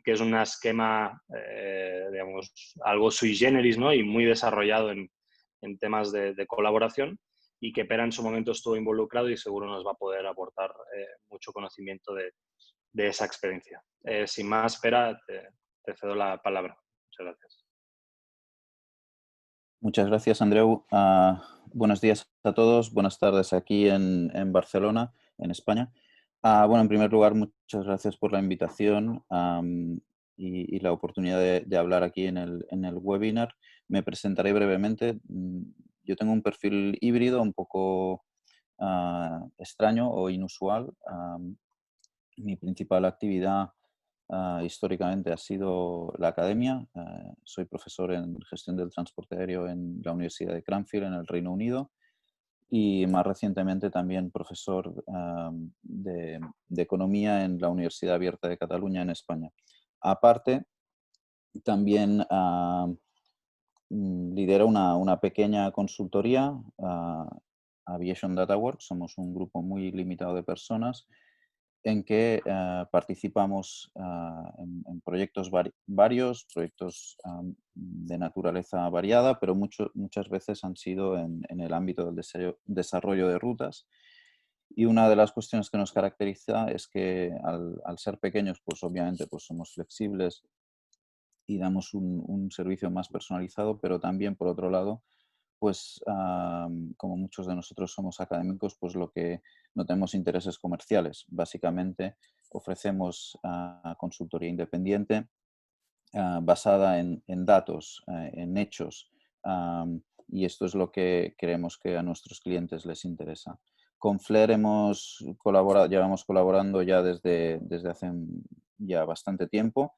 que es un esquema, digamos, algo sui generis, ¿no? Y muy desarrollado en temas de colaboración, y que Pera en su momento estuvo involucrado y seguro nos va a poder aportar mucho conocimiento de esa experiencia. Sin más, Pera, te cedo la palabra. Muchas gracias. Muchas gracias, Andreu. Buenos días a todos, buenas tardes aquí en Barcelona, en España. Bueno, en primer lugar, muchas gracias por la invitación y la oportunidad de hablar aquí en el webinar. Me presentaré brevemente. Yo tengo un perfil híbrido un poco extraño o inusual. Mi principal actividad históricamente ha sido la academia. Soy profesor en gestión del transporte aéreo en la Universidad de Cranfield, en el Reino Unido, y más recientemente también profesor de economía en la Universidad Abierta de Cataluña, en España. Aparte, también lidero una pequeña consultoría, Aviation Data Works. Somos un grupo muy limitado de personas en que participamos en proyectos varios, proyectos de naturaleza variada, pero muchas veces han sido en el ámbito del desarrollo de rutas. Y una de las cuestiones que nos caracteriza es que al ser pequeños, pues obviamente pues somos flexibles y damos un servicio más personalizado, pero también, por otro lado, pues como muchos de nosotros somos académicos, pues lo que no tenemos intereses comerciales. Básicamente ofrecemos consultoría independiente basada en datos, en hechos, y esto es lo que creemos que a nuestros clientes les interesa. Con Flair llevamos colaborando ya desde hace ya bastante tiempo,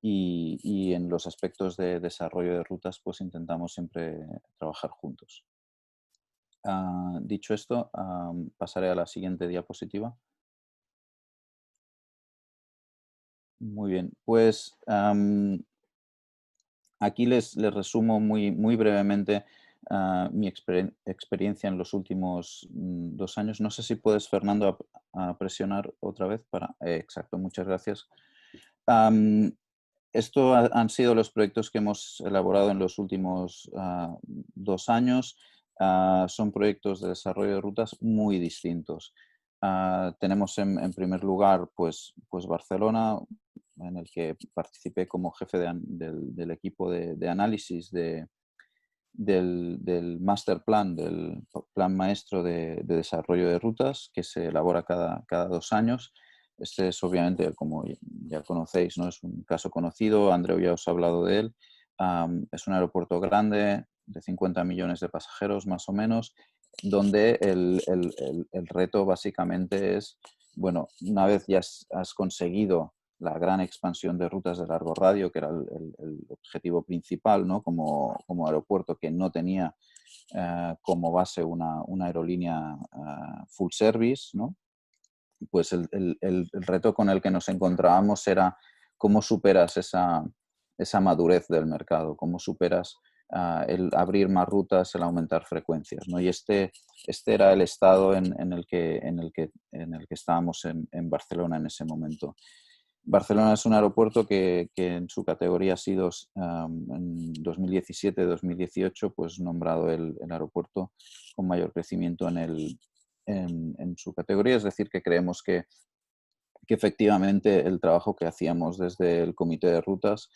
y en los aspectos de desarrollo de rutas pues intentamos siempre trabajar juntos. Dicho esto, pasaré a la siguiente diapositiva. Muy bien, pues aquí les resumo muy brevemente mi experiencia en los últimos 2 años. No sé si puedes, Fernando, a presionar otra vez para... exacto, muchas gracias. Esto han sido los proyectos que hemos elaborado en los últimos 2 años. Son proyectos de desarrollo de rutas muy distintos. Tenemos en primer lugar pues Barcelona, en el que participé como jefe del equipo de análisis del master plan, del plan maestro de desarrollo de rutas, que se elabora cada 2 años. Este es obviamente, como ya conocéis, ¿no? Es un caso conocido, Andreu ya os ha hablado de él. Es un aeropuerto grande, de 50 millones de pasajeros más o menos, donde el reto básicamente es, bueno, una vez ya has conseguido la gran expansión de rutas de largo radio, que era el objetivo principal, ¿no? Como aeropuerto que no tenía como base una aerolínea full service, ¿no? Pues el reto con el que nos encontrábamos era cómo superas esa madurez del mercado, cómo superas el abrir más rutas, el aumentar frecuencias, ¿no? Y este era el estado en el que estábamos en Barcelona en ese momento. Barcelona es un aeropuerto que en su categoría ha sido en 2017-2018 pues nombrado el aeropuerto con mayor crecimiento en su categoría. Es decir, que creemos que efectivamente el trabajo que hacíamos desde el comité de rutas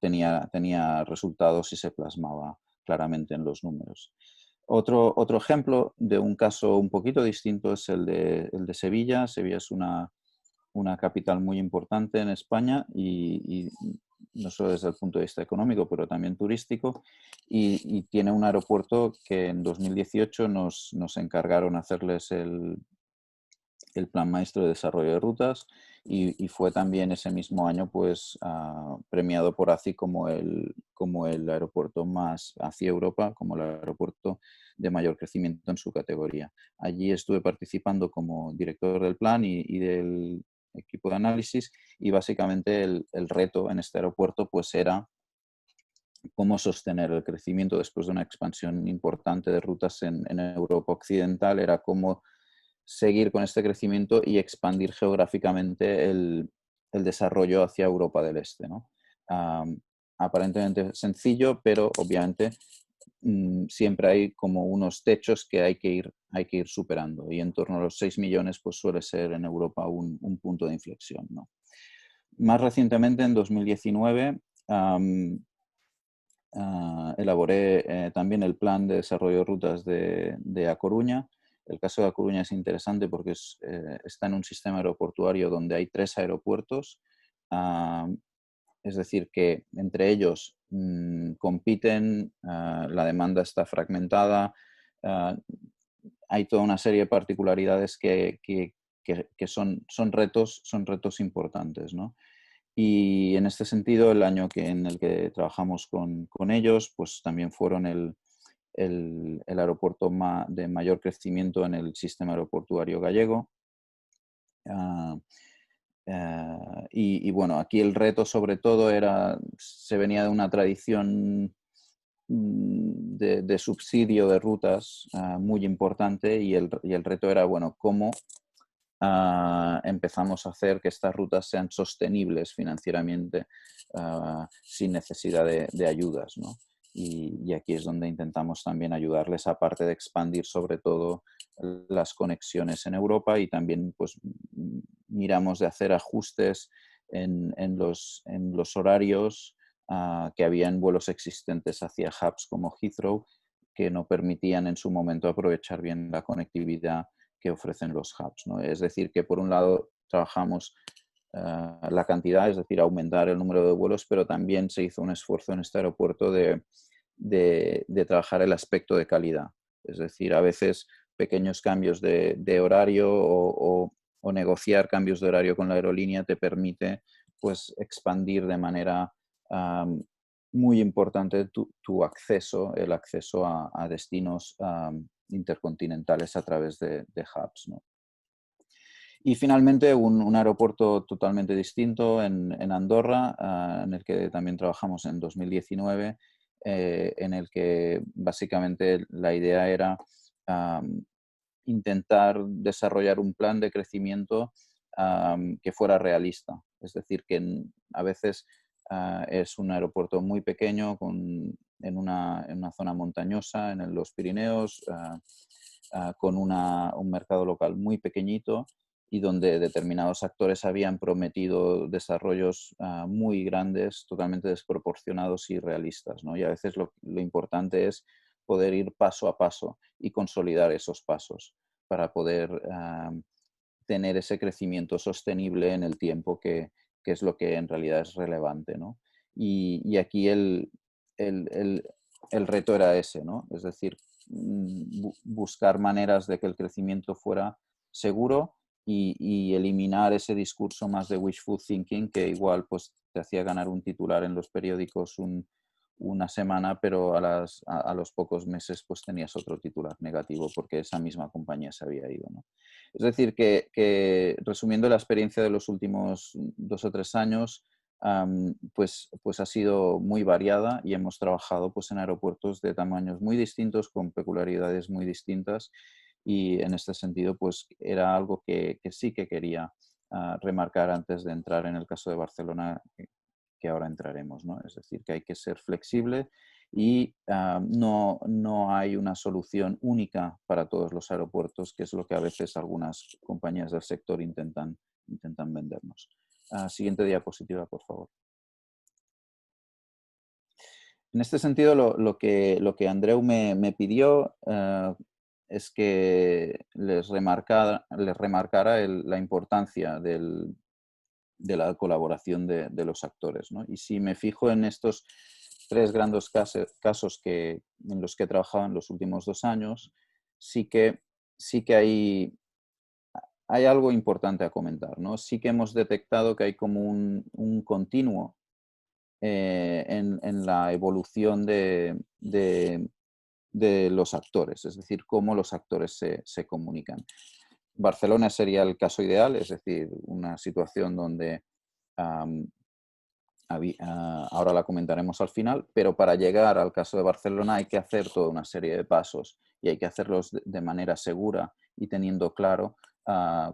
tenía resultados y se plasmaba claramente en los números. Otro ejemplo de un caso un poquito distinto es el de Sevilla. Sevilla es una capital muy importante en España y no solo desde el punto de vista económico, pero también turístico, y tiene un aeropuerto que en 2018 nos encargaron hacerles el plan maestro de desarrollo de rutas, y fue también ese mismo año pues premiado por ACI como el aeropuerto más hacia Europa, como el aeropuerto de mayor crecimiento en su categoría. Allí estuve participando como director del plan y del equipo de análisis, y básicamente el reto en este aeropuerto pues era cómo sostener el crecimiento después de una expansión importante de rutas en Europa Occidental. Era cómo seguir con este crecimiento y expandir geográficamente el desarrollo hacia Europa del Este, ¿no? Aparentemente sencillo, pero obviamente siempre hay como unos techos que hay que ir superando, y en torno a los 6 millones pues suele ser en Europa un punto de inflexión, ¿no? Más recientemente, en 2019, elaboré también el plan de desarrollo de rutas de A Coruña. El caso de A Coruña es interesante porque está en un sistema aeroportuario donde hay 3 aeropuertos, es decir, que entre ellos compiten, la demanda está fragmentada, hay toda una serie de particularidades que son retos importantes, ¿no? Y en este sentido, el año en el que trabajamos con ellos, pues también fueron el aeropuerto de mayor crecimiento en el sistema aeroportuario gallego. Y bueno, aquí el reto sobre todo se venía de una tradición de subsidio de rutas muy importante, y el reto era, bueno, cómo empezamos a hacer que estas rutas sean sostenibles financieramente sin necesidad de ayudas, ¿no? Y aquí es donde intentamos también ayudarles, aparte de expandir sobre todo las conexiones en Europa, y también pues miramos de hacer ajustes en los horarios que había en vuelos existentes hacia hubs como Heathrow, que no permitían en su momento aprovechar bien la conectividad que ofrecen los hubs, ¿no? Es decir, que por un lado trabajamos la cantidad, es decir, aumentar el número de vuelos, pero también se hizo un esfuerzo en este aeropuerto de trabajar el aspecto de calidad. Es decir, a veces pequeños cambios de horario o negociar cambios de horario con la aerolínea te permite pues expandir de manera muy importante tu acceso, el acceso a destinos intercontinentales a través de hubs, ¿no? Y finalmente un aeropuerto totalmente distinto en Andorra, en el que también trabajamos en 2019, en el que básicamente la idea era intentar desarrollar un plan de crecimiento que fuera realista. Es decir, que a veces es un aeropuerto muy pequeño en una zona montañosa en los Pirineos, con un mercado local muy pequeñito, y donde determinados actores habían prometido desarrollos muy grandes, totalmente desproporcionados y realistas, ¿no? Y a veces lo importante es poder ir paso a paso y consolidar esos pasos para poder tener ese crecimiento sostenible en el tiempo, que es lo que en realidad es relevante, ¿no? Y aquí el reto era ese, ¿no? Es decir, buscar maneras de que el crecimiento fuera seguro y eliminar ese discurso más de wishful thinking, que igual pues te hacía ganar un titular en los periódicos una semana, pero a los pocos meses pues tenías otro titular negativo porque esa misma compañía se había ido, ¿no? Es decir, que resumiendo la experiencia de los últimos 2 o 3 años, pues ha sido muy variada, y hemos trabajado pues en aeropuertos de tamaños muy distintos, con peculiaridades muy distintas, y en este sentido pues era algo que sí que quería remarcar antes de entrar en el caso de Barcelona, que ahora entraremos, ¿no? Es decir, que hay que ser flexible y no hay una solución única para todos los aeropuertos, que es lo que a veces algunas compañías del sector intentan vendernos. Siguiente diapositiva, por favor. En este sentido, lo que Andreu me pidió es que les remarcara la importancia de la colaboración de los actores, ¿no? Y si me fijo en estos 3 grandes casos en los que he trabajado en los últimos 2 años, sí que hay algo importante a comentar, ¿no? Sí que hemos detectado que hay como un continuo en la evolución de los actores, es decir, cómo los actores se comunican. Barcelona sería el caso ideal, es decir, una situación donde ahora la comentaremos al final, pero para llegar al caso de Barcelona hay que hacer toda una serie de pasos, y hay que hacerlos de manera segura y teniendo claro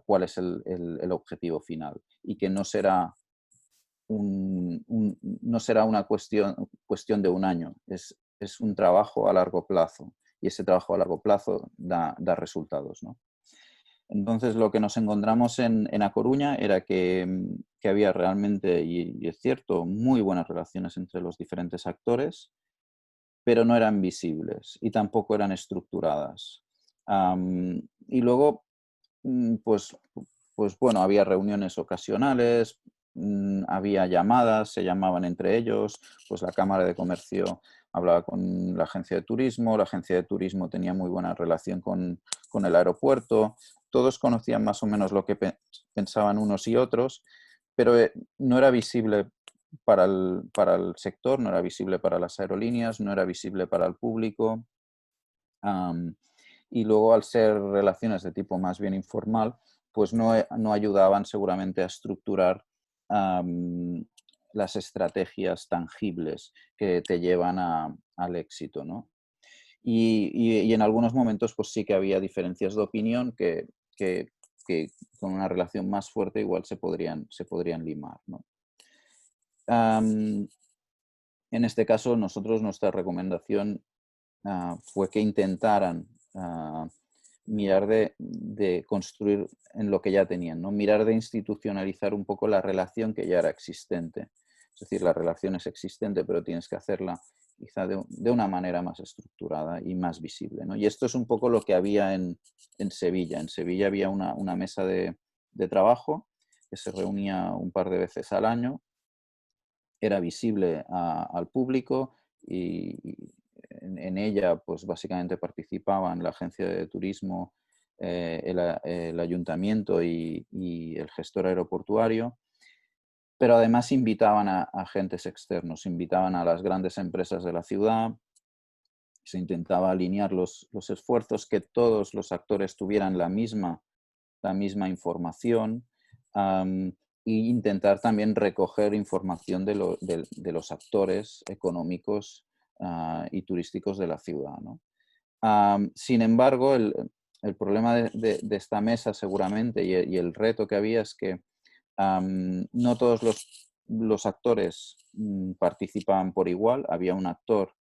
cuál es el objetivo final, y que no será no será una cuestión de un año, es un trabajo a largo plazo, y ese trabajo a largo plazo da resultados, ¿no? Entonces, lo que nos encontramos en A Coruña era que había realmente, y es cierto, muy buenas relaciones entre los diferentes actores, pero no eran visibles y tampoco eran estructuradas. Y luego, pues, pues bueno, había reuniones ocasionales, había llamadas, se llamaban entre ellos, pues la Cámara de Comercio hablaba con la agencia de turismo, la agencia de turismo tenía muy buena relación con el aeropuerto, todos conocían más o menos lo que pensaban unos y otros, pero no era visible para el sector, no era visible para las aerolíneas, no era visible para el público. Y luego, al ser relaciones de tipo más bien informal, pues no ayudaban seguramente a estructurar las estrategias tangibles que te llevan al éxito, ¿no? Y en algunos momentos pues sí que había diferencias de opinión que con una relación más fuerte igual se podrían limar, ¿no? En este caso, nuestra recomendación fue que intentaran mirar de construir en lo que ya tenían, ¿no? Mirar de institucionalizar un poco la relación que ya era existente. Es decir, la relación es existente, pero tienes que hacerla quizá de una manera más estructurada y más visible, ¿no? Y esto es un poco lo que había en Sevilla. En Sevilla había una mesa de trabajo que se reunía un par de veces al año, era visible al público, y en ella pues básicamente participaban la agencia de turismo, el ayuntamiento y el gestor aeroportuario, pero además invitaban a agentes externos, invitaban a las grandes empresas de la ciudad, se intentaba alinear los esfuerzos, que todos los actores tuvieran la misma información, e intentar también recoger información de los actores económicos y turísticos de la ciudad, ¿no? Sin embargo, el problema de esta mesa seguramente y el reto que había es que no todos los actores participaban por igual. Había un actor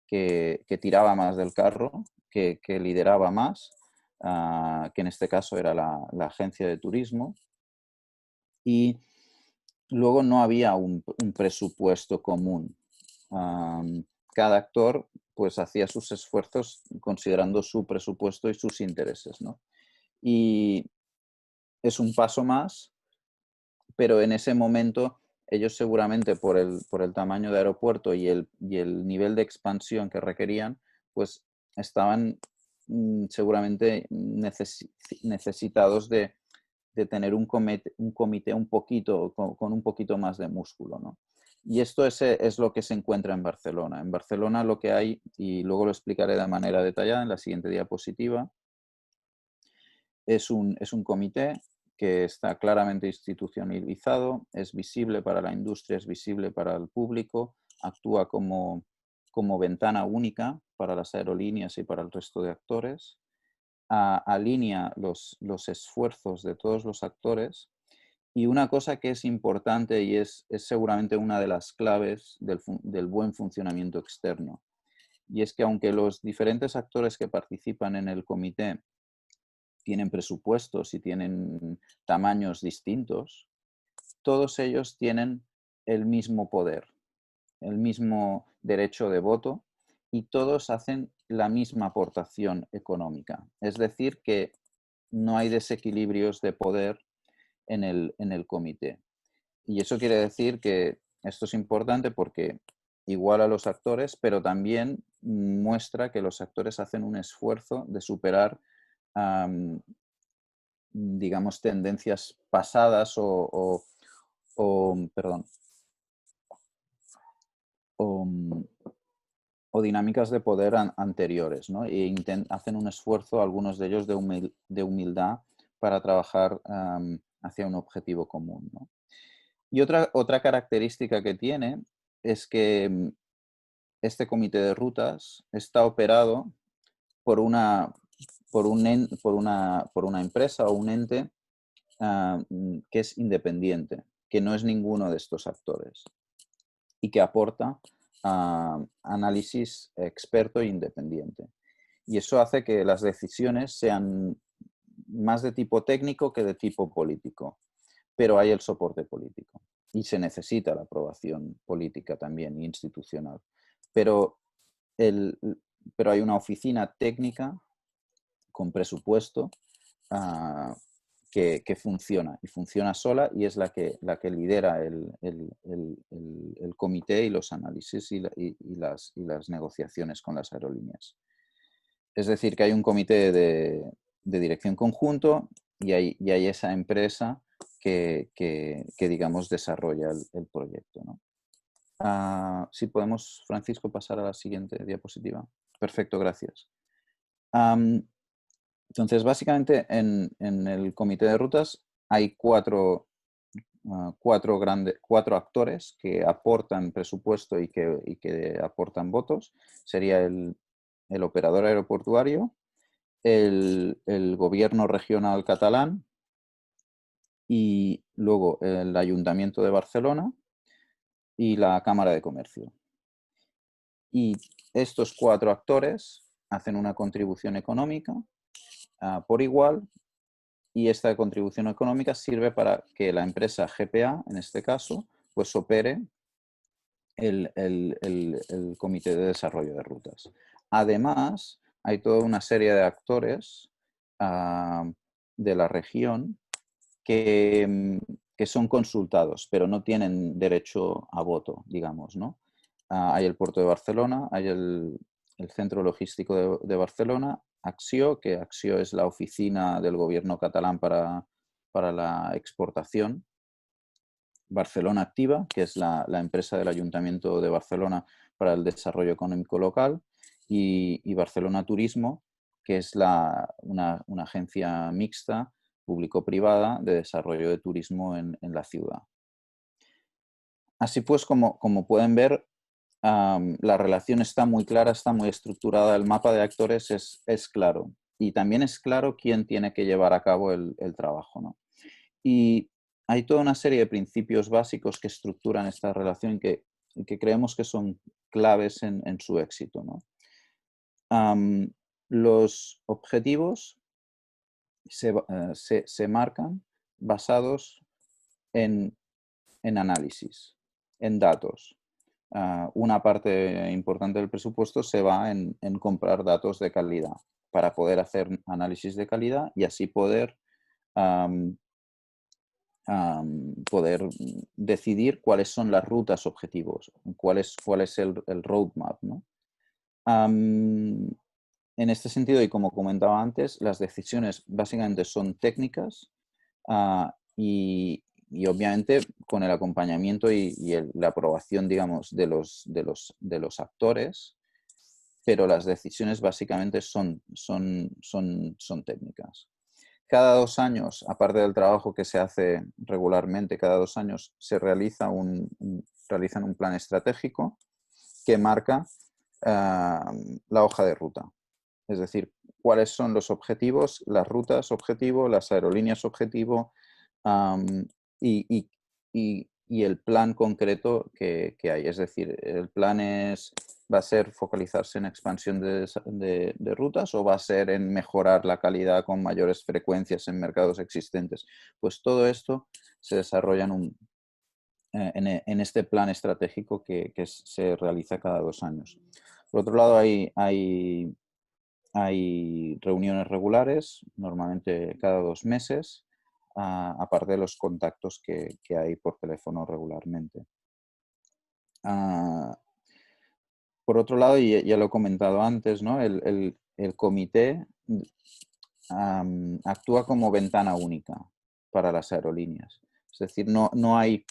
que tiraba más del carro, que lideraba más, que en este caso era la agencia de turismo, y luego no había un presupuesto común. Cada actor pues hacía sus esfuerzos considerando su presupuesto y sus intereses, ¿no? Y es un paso más, pero en ese momento ellos seguramente por el tamaño de aeropuerto y el nivel de expansión que requerían, pues estaban seguramente necesitados de tener un comité un poquito, con un poquito más de músculo, ¿no? Y esto es lo que se encuentra en Barcelona. En Barcelona lo que hay, y luego lo explicaré de manera detallada en la siguiente diapositiva, es un comité que está claramente institucionalizado, es visible para la industria, es visible para el público, actúa como ventana única para las aerolíneas y para el resto de actores, alinea los esfuerzos de todos los actores. Y una cosa que es importante y es seguramente una de las claves del buen funcionamiento externo, y es que aunque los diferentes actores que participan en el comité tienen presupuestos y tienen tamaños distintos, todos ellos tienen el mismo poder, el mismo derecho de voto, y todos hacen la misma aportación económica. Es decir, que no hay desequilibrios de poder en el comité. Y eso quiere decir que esto es importante porque iguala a los actores, pero también muestra que los actores hacen un esfuerzo de superar, digamos, tendencias pasadas perdón, o, o dinámicas de poder anteriores, ¿no? E hacen un esfuerzo, algunos de ellos, de humildad para trabajar hacia un objetivo común, ¿no? Y otra característica que tiene es que este comité de rutas está operado por una por una empresa o un ente que es independiente, que no es ninguno de estos actores y que aporta análisis experto e independiente. Y eso hace que las decisiones sean más de tipo técnico que de tipo político, pero hay el soporte político y se necesita la aprobación política también institucional. Pero, pero hay una oficina técnica con presupuesto que funciona y funciona sola y es la que lidera el comité y los análisis y las negociaciones con las aerolíneas. Es decir, que hay un comité de dirección conjunto y hay esa empresa que digamos, desarrolla el proyecto, ¿no? Si podemos, Francisco, pasar a la siguiente diapositiva. Perfecto, gracias. Entonces, básicamente, en el comité de rutas hay cuatro actores que aportan presupuesto y que aportan votos. Sería el operador aeroportuario, el gobierno regional catalán y luego el Ayuntamiento de Barcelona y la Cámara de Comercio. Y estos cuatro actores hacen una contribución económica por igual y esta contribución económica sirve para que la empresa GPA, en este caso, pues opere el Comité de Desarrollo de Rutas. Además, hay toda una serie de actores de la región que son consultados, pero no tienen derecho a voto, digamos, ¿no? Hay el Puerto de Barcelona, hay el Centro Logístico de Barcelona, Acció, que Acció es la oficina del gobierno catalán para la exportación, Barcelona Activa, que es la empresa del Ayuntamiento de Barcelona para el desarrollo económico local, y Barcelona Turismo, que es una agencia mixta público-privada de desarrollo de turismo en la ciudad. Así pues, como pueden ver, la relación está muy clara, está muy estructurada, el mapa de actores es claro y también es claro quién tiene que llevar a cabo el trabajo, ¿no? Y hay toda una serie de principios básicos que estructuran esta relación que creemos que son claves en su éxito, ¿no? Los objetivos se marcan basados en análisis, en datos. Una parte importante del presupuesto se va en comprar datos de calidad para poder hacer análisis de calidad y así poder decidir cuáles son las rutas objetivos, cuál es el roadmap, ¿no? En este sentido, y como comentaba antes, las decisiones básicamente son técnicas y obviamente con el acompañamiento y la aprobación, digamos, de los actores, pero las decisiones básicamente son técnicas. Cada 2 años, aparte del trabajo que se hace regularmente, cada 2 años se realizan un plan estratégico que marca la hoja de ruta. Es decir, cuáles son los objetivos, las rutas objetivo, las aerolíneas objetivo y el plan concreto que hay. Es decir, el plan va a ser focalizarse en expansión de rutas o va a ser en mejorar la calidad con mayores frecuencias en mercados existentes. Pues todo esto se desarrolla en este plan estratégico que se realiza cada 2 años. Por otro lado, hay reuniones regulares, normalmente cada 2 meses, aparte de los contactos que hay por teléfono regularmente. Por otro lado, y ya lo he comentado antes, ¿no? el comité actúa como ventana única para las aerolíneas. Es decir, no hay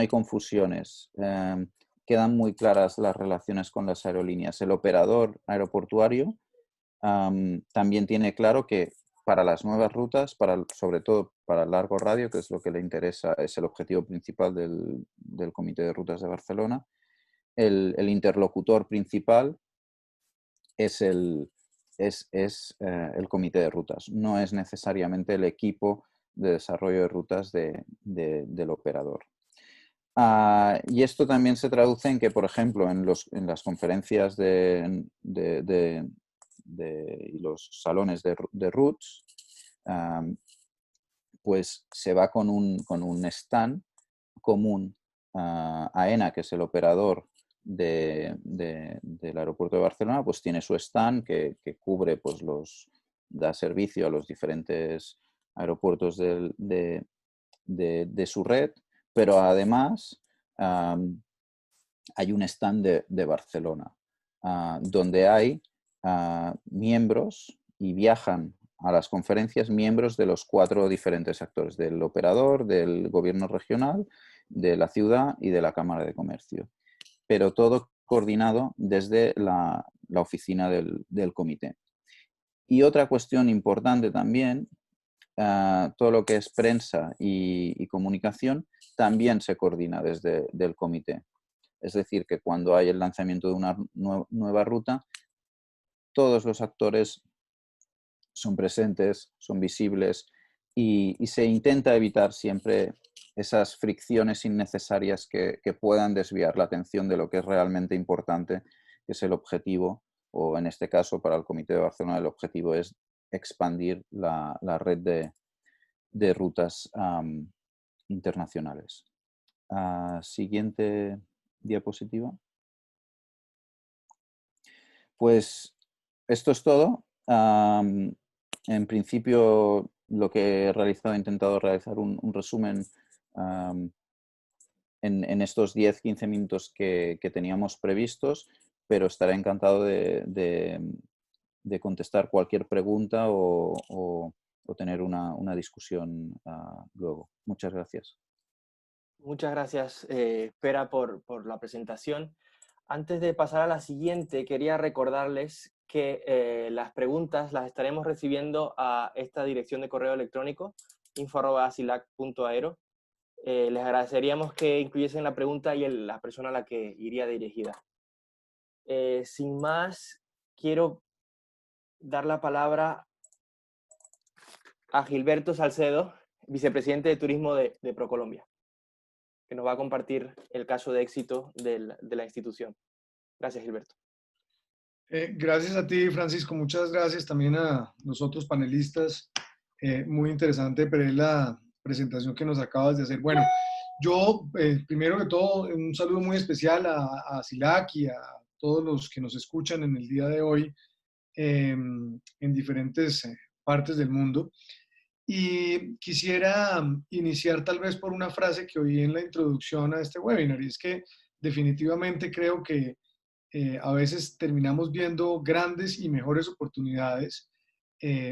confusiones. Quedan muy claras las relaciones con las aerolíneas. El operador aeroportuario también tiene claro que para las nuevas rutas, sobre todo para el largo radio, que es lo que le interesa, es el objetivo principal del Comité de Rutas de Barcelona, el interlocutor principal es el el comité de rutas, no es necesariamente el equipo de desarrollo de rutas del operador. Y esto también se traduce en que, por ejemplo, en las conferencias y los salones de routes, pues se va con un stand común. AENA, que es el operador del aeropuerto de Barcelona, pues tiene su stand que cubre, pues da servicio a los diferentes aeropuertos de su red, pero además hay un stand de Barcelona, donde hay miembros y viajan a las conferencias miembros de los 4 diferentes actores, del operador, del gobierno regional, de la ciudad y de la Cámara de Comercio. Pero todo coordinado desde la oficina del comité. Y otra cuestión importante también, todo lo que es prensa y comunicación también se coordina desde el comité. Es decir, que cuando hay el lanzamiento de una nueva ruta, todos los actores son presentes, son visibles y se intenta evitar siempre esas fricciones innecesarias que puedan desviar la atención de lo que es realmente importante, que es el objetivo, o en este caso para el Comité de Barcelona el objetivo es expandir la red de rutas internacionales. Siguiente diapositiva. Pues esto es todo. En principio, lo que he realizado, he intentado realizar un resumen en estos 10-15 minutos que teníamos previstos, pero estaré encantado de contestar cualquier pregunta o tener una discusión luego. Muchas gracias. Muchas gracias, Pera, por la presentación. Antes de pasar a la siguiente, quería recordarles que las preguntas las estaremos recibiendo a esta dirección de correo electrónico, info@asilac.aero. Les agradeceríamos que incluyesen la pregunta y la persona a la que iría dirigida. Sin más, quiero dar la palabra a Gilberto Salcedo, vicepresidente de Turismo de ProColombia, que nos va a compartir el caso de éxito de la institución. Gracias, Gilberto. Gracias a ti, Francisco. Muchas gracias también a los otros panelistas. Muy interesante, pero es la presentación que nos acabas de hacer. Bueno, yo, primero que todo, un saludo muy especial a SILAC y a todos los que nos escuchan en el día de hoy en diferentes partes del mundo. Y quisiera iniciar tal vez por una frase que oí en la introducción a este webinar, y es que definitivamente creo que a veces terminamos viendo grandes y mejores oportunidades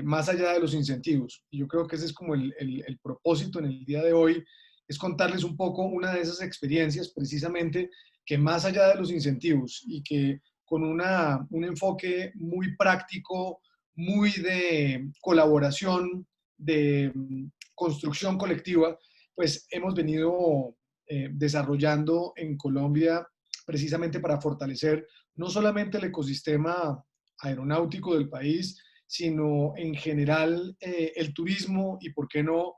más allá de los incentivos. Y yo creo que ese es como el propósito en el día de hoy, es contarles un poco una de esas experiencias precisamente que más allá de los incentivos y que con un enfoque muy práctico, muy de colaboración, de construcción colectiva, pues hemos venido desarrollando en Colombia precisamente para fortalecer no solamente el ecosistema aeronáutico del país, sino en general el turismo y, por qué no,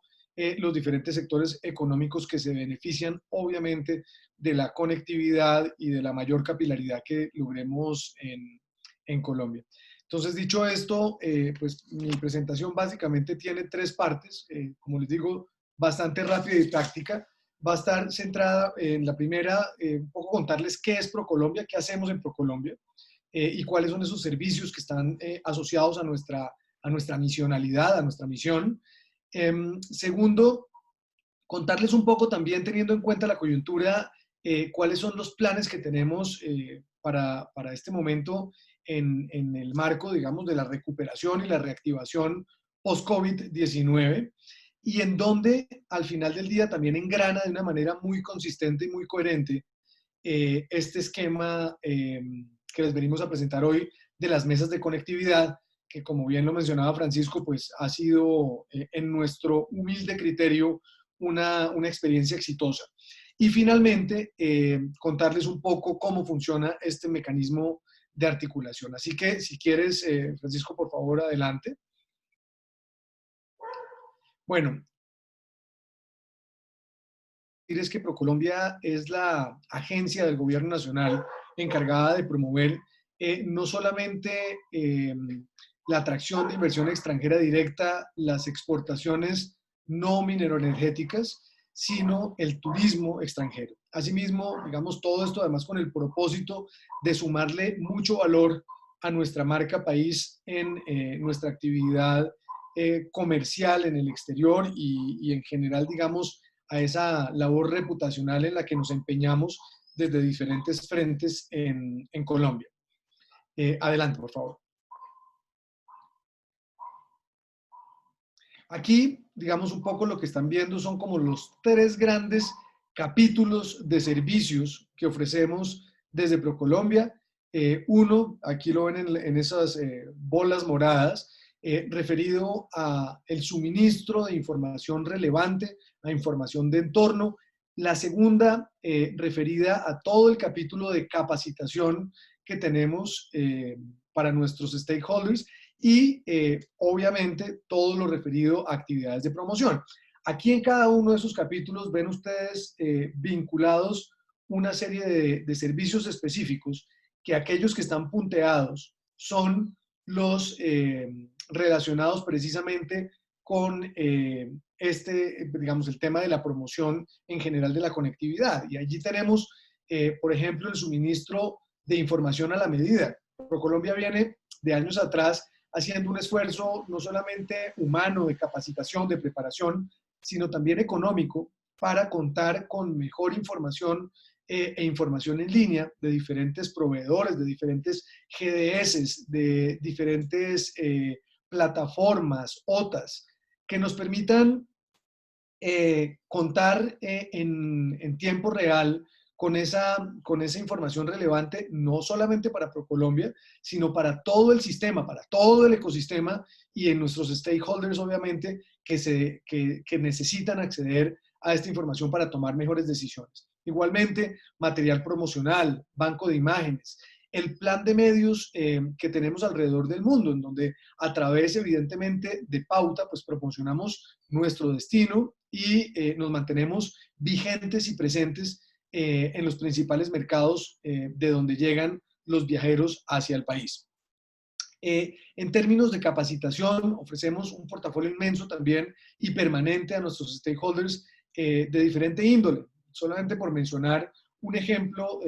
los diferentes sectores económicos que se benefician, obviamente, de la conectividad y de la mayor capilaridad que logremos en Colombia. Entonces, dicho esto, pues mi presentación básicamente tiene 3 partes, como les digo, bastante rápida y práctica. Va a estar centrada en la primera, un poco contarles qué es ProColombia, qué hacemos en ProColombia y cuáles son esos servicios que están asociados a nuestra misionalidad, a nuestra misión. Segundo, contarles un poco también, teniendo en cuenta la coyuntura, cuáles son los planes que tenemos para este momento en el marco, digamos, de la recuperación y la reactivación post-COVID-19 y en donde al final del día también engrana de una manera muy consistente y muy coherente este esquema que les venimos a presentar hoy de las mesas de conectividad, que como bien lo mencionaba Francisco, pues ha sido en nuestro humilde criterio una experiencia exitosa. Y finalmente, contarles un poco cómo funciona este mecanismo de articulación. Así que, si quieres, Francisco, por favor, adelante. Bueno, es que ProColombia es la agencia del gobierno nacional encargada de promover no solamente la atracción de inversión extranjera directa, las exportaciones no mineroenergéticas, sino el turismo extranjero. Asimismo, digamos, todo esto además con el propósito de sumarle mucho valor a nuestra marca país en nuestra actividad comercial en el exterior y en general, digamos, a esa labor reputacional en la que nos empeñamos desde diferentes frentes en Colombia. Adelante, por favor. Aquí, digamos, un poco lo que están viendo son como los 3 grandes capítulos de servicios que ofrecemos desde ProColombia. Uno, aquí lo ven en esas bolas moradas, referido a el suministro de información relevante, a información de entorno. La segunda, referida a todo el capítulo de capacitación que tenemos para nuestros stakeholders y obviamente todo lo referido a actividades de promoción. Aquí en cada uno de esos capítulos ven ustedes vinculados una serie de servicios específicos que aquellos que están punteados son los relacionados precisamente con digamos, el tema de la promoción en general de la conectividad. Y allí tenemos, por ejemplo, el suministro de información a la medida. ProColombia viene de años atrás haciendo un esfuerzo no solamente humano de capacitación, de preparación, sino también económico para contar con mejor información e información en línea de diferentes proveedores, de diferentes GDS, de diferentes plataformas, OTAs, que nos permitan contar en tiempo real con esa información relevante, no solamente para ProColombia, sino para todo el sistema, para todo el ecosistema y en nuestros stakeholders, obviamente, que necesitan acceder a esta información para tomar mejores decisiones. Igualmente, material promocional, banco de imágenes, el plan de medios que tenemos alrededor del mundo, en donde a través, evidentemente, de pauta, pues promocionamos nuestro destino y nos mantenemos vigentes y presentes en los principales mercados de donde llegan los viajeros hacia el país. En términos de capacitación, ofrecemos un portafolio inmenso también y permanente a nuestros stakeholders de diferente índole. Solamente por mencionar un ejemplo,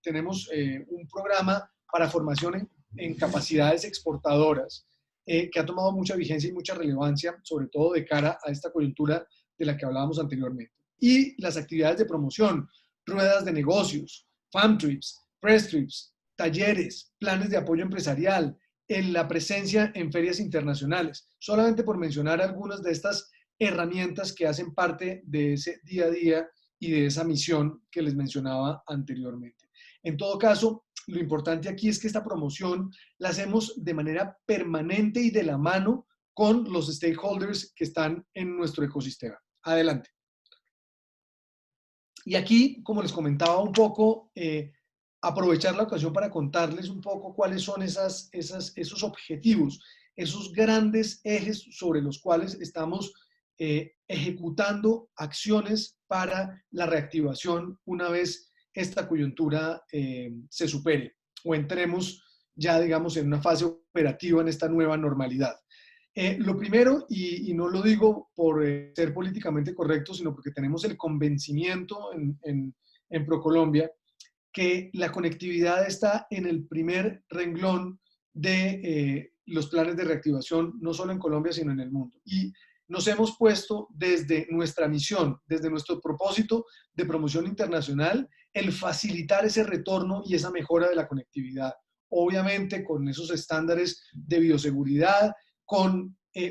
tenemos un programa para formación en capacidades exportadoras que ha tomado mucha vigencia y mucha relevancia, sobre todo de cara a esta coyuntura de la que hablábamos anteriormente. Y las actividades de promoción, ruedas de negocios, farm trips, press trips, talleres, planes de apoyo empresarial, en la presencia en ferias internacionales, solamente por mencionar algunas de estas herramientas que hacen parte de ese día a día y de esa misión que les mencionaba anteriormente. En todo caso, lo importante aquí es que esta promoción la hacemos de manera permanente y de la mano con los stakeholders que están en nuestro ecosistema. Adelante. Y aquí, como les comentaba un poco, aprovechar la ocasión para contarles un poco cuáles son esos objetivos, esos grandes ejes sobre los cuales estamos ejecutando acciones para la reactivación una vez esta coyuntura se supere o entremos ya, digamos, en una fase operativa en esta nueva normalidad. Lo primero, y no lo digo por ser políticamente correcto, sino porque tenemos el convencimiento en ProColombia que la conectividad está en el primer renglón de los planes de reactivación, no solo en Colombia, sino en el mundo. Y nos hemos puesto desde nuestra misión, desde nuestro propósito de promoción internacional, el facilitar ese retorno y esa mejora de la conectividad. Obviamente con esos estándares de bioseguridad,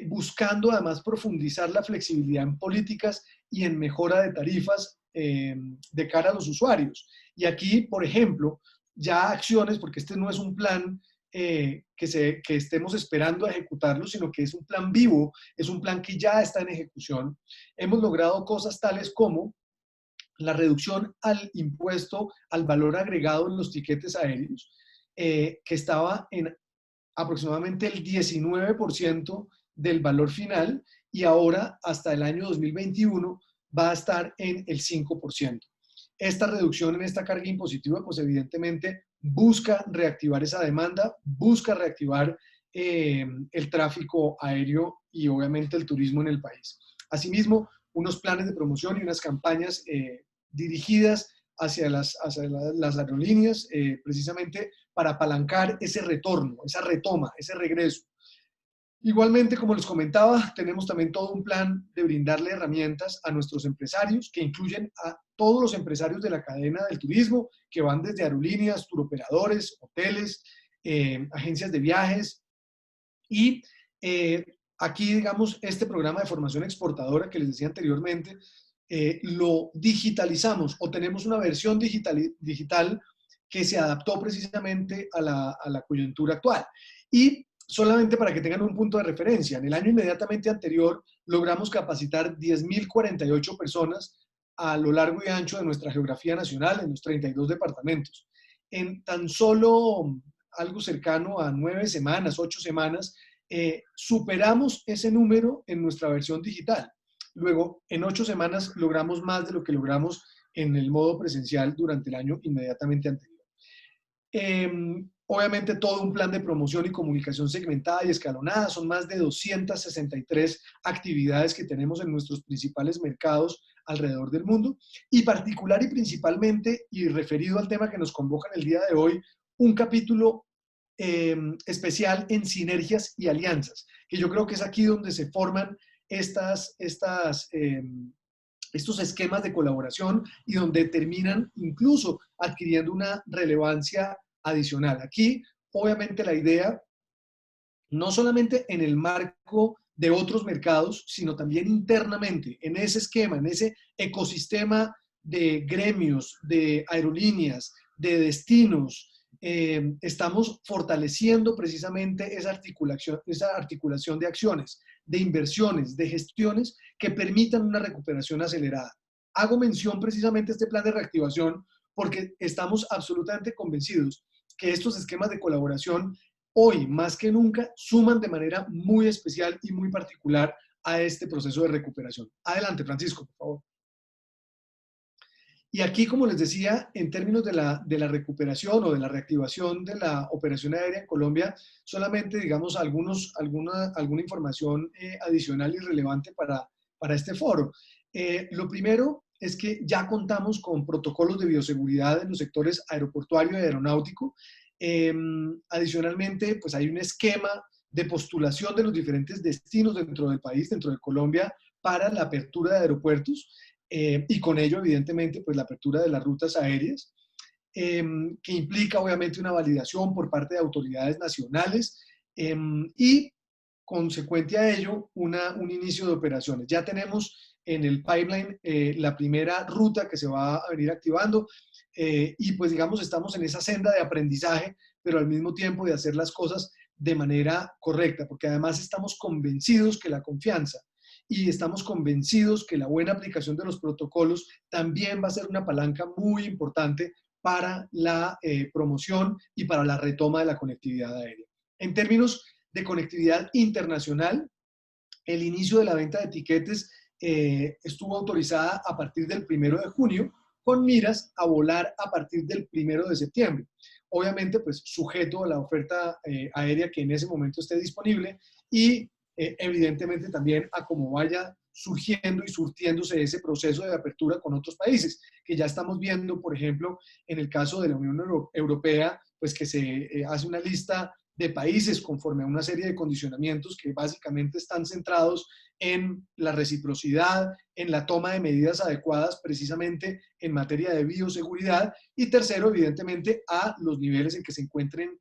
buscando además profundizar la flexibilidad en políticas y en mejora de tarifas de cara a los usuarios. Y aquí, por ejemplo, ya acciones, porque este no es un plan que estemos esperando a ejecutarlo, sino que es un plan vivo, es un plan que ya está en ejecución. Hemos logrado cosas tales como la reducción al impuesto al valor agregado en los tiquetes aéreos, que estaba en aproximadamente el 19% del valor final y ahora hasta el año 2021 va a estar en el 5%. Esta reducción en esta carga impositiva, pues evidentemente busca reactivar esa demanda, busca reactivar el tráfico aéreo y obviamente el turismo en el país. Asimismo, unos planes de promoción y unas campañas dirigidas hacia las aerolíneas, precisamente para apalancar ese retorno, esa retoma, ese regreso. Igualmente, como les comentaba, tenemos también todo un plan de brindarle herramientas a nuestros empresarios, que incluyen a todos los empresarios de la cadena del turismo, que van desde aerolíneas, turoperadores, hoteles, agencias de viajes. Y aquí, digamos, este programa de formación exportadora que les decía anteriormente, lo digitalizamos o tenemos una versión digital que se adaptó precisamente a la coyuntura actual. Y solamente para que tengan un punto de referencia, en el año inmediatamente anterior logramos capacitar 10.048 personas a lo largo y ancho de nuestra geografía nacional en los 32 departamentos. En tan solo algo cercano a 9 semanas, 8 semanas, superamos ese número en nuestra versión digital. Luego, en 8 semanas logramos más de lo que logramos en el modo presencial durante el año inmediatamente anterior. Obviamente todo un plan de promoción y comunicación segmentada y escalonada. Son más de 263 actividades que tenemos en nuestros principales mercados alrededor del mundo. Y particular y principalmente, y referido al tema que nos convoca en el día de hoy, un capítulo especial en sinergias y alianzas, que yo creo que es aquí donde se forman estos esquemas de colaboración y donde terminan incluso adquiriendo una relevancia adicional. Aquí, obviamente, la idea, no solamente en el marco de otros mercados, sino también internamente, en ese esquema, en ese ecosistema de gremios, de aerolíneas, de destinos, estamos fortaleciendo precisamente esa articulación de acciones, de inversiones, de gestiones que permitan una recuperación acelerada. Hago mención precisamente a este plan de reactivación porque estamos absolutamente convencidos que estos esquemas de colaboración hoy, más que nunca, suman de manera muy especial y muy particular a este proceso de recuperación. Adelante, Francisco, por favor. Y aquí, como les decía, en términos de la recuperación o de la reactivación de la operación aérea en Colombia, solamente, digamos, alguna información adicional y relevante para este foro. Lo primero es que ya contamos con protocolos de bioseguridad en los sectores aeroportuario y aeronáutico. Adicionalmente, pues hay un esquema de postulación de los diferentes destinos dentro del país, dentro de Colombia, para la apertura de aeropuertos. Y con ello, evidentemente, pues la apertura de las rutas aéreas, que implica obviamente una validación por parte de autoridades nacionales y, consecuente a ello, un inicio de operaciones. Ya tenemos en el pipeline la primera ruta que se va a venir activando y pues digamos estamos en esa senda de aprendizaje, pero al mismo tiempo de hacer las cosas de manera correcta, porque además estamos convencidos que la confianza y estamos convencidos que la buena aplicación de los protocolos también va a ser una palanca muy importante para la promoción y para la retoma de la conectividad aérea. En términos de conectividad internacional, el inicio de la venta de tiquetes estuvo autorizada a partir del 1 de junio, con miras a volar a partir del 1 de septiembre. Obviamente, pues sujeto a la oferta aérea que en ese momento esté disponible y evidentemente también a cómo vaya surgiendo y surtiéndose ese proceso de apertura con otros países, que ya estamos viendo, por ejemplo, en el caso de la Unión Europea, pues que se hace una lista de países conforme a una serie de condicionamientos que básicamente están centrados en la reciprocidad, en la toma de medidas adecuadas precisamente en materia de bioseguridad y tercero, evidentemente, a los niveles en que se encuentren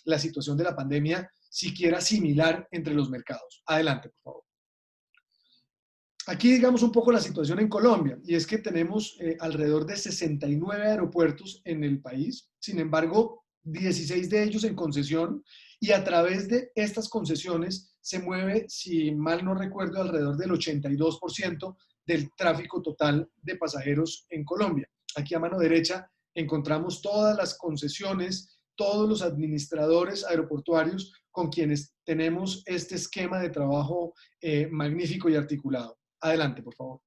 la situación de la pandemia, siquiera similar entre los mercados. Adelante, por favor. Aquí digamos un poco la situación en Colombia, y es que tenemos alrededor de 69 aeropuertos en el país, sin embargo, 16 de ellos en concesión, y a través de estas concesiones se mueve, si mal no recuerdo, alrededor del 82% del tráfico total de pasajeros en Colombia. Aquí a mano derecha encontramos todas las concesiones todos los administradores aeroportuarios con quienes tenemos este esquema de trabajo magnífico y articulado. Adelante, por favor.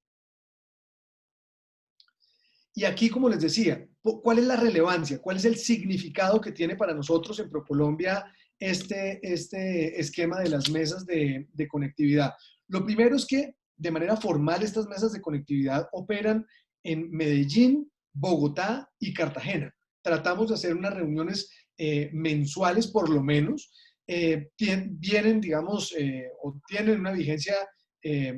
Y aquí, como les decía, ¿cuál es la relevancia? ¿Cuál es el significado que tiene para nosotros en ProColombia este esquema de las mesas de conectividad? Lo primero es que de manera formal estas mesas de conectividad operan en Medellín, Bogotá y Cartagena. Tratamos de hacer unas reuniones mensuales por lo menos. Vienen, digamos, o tienen una vigencia,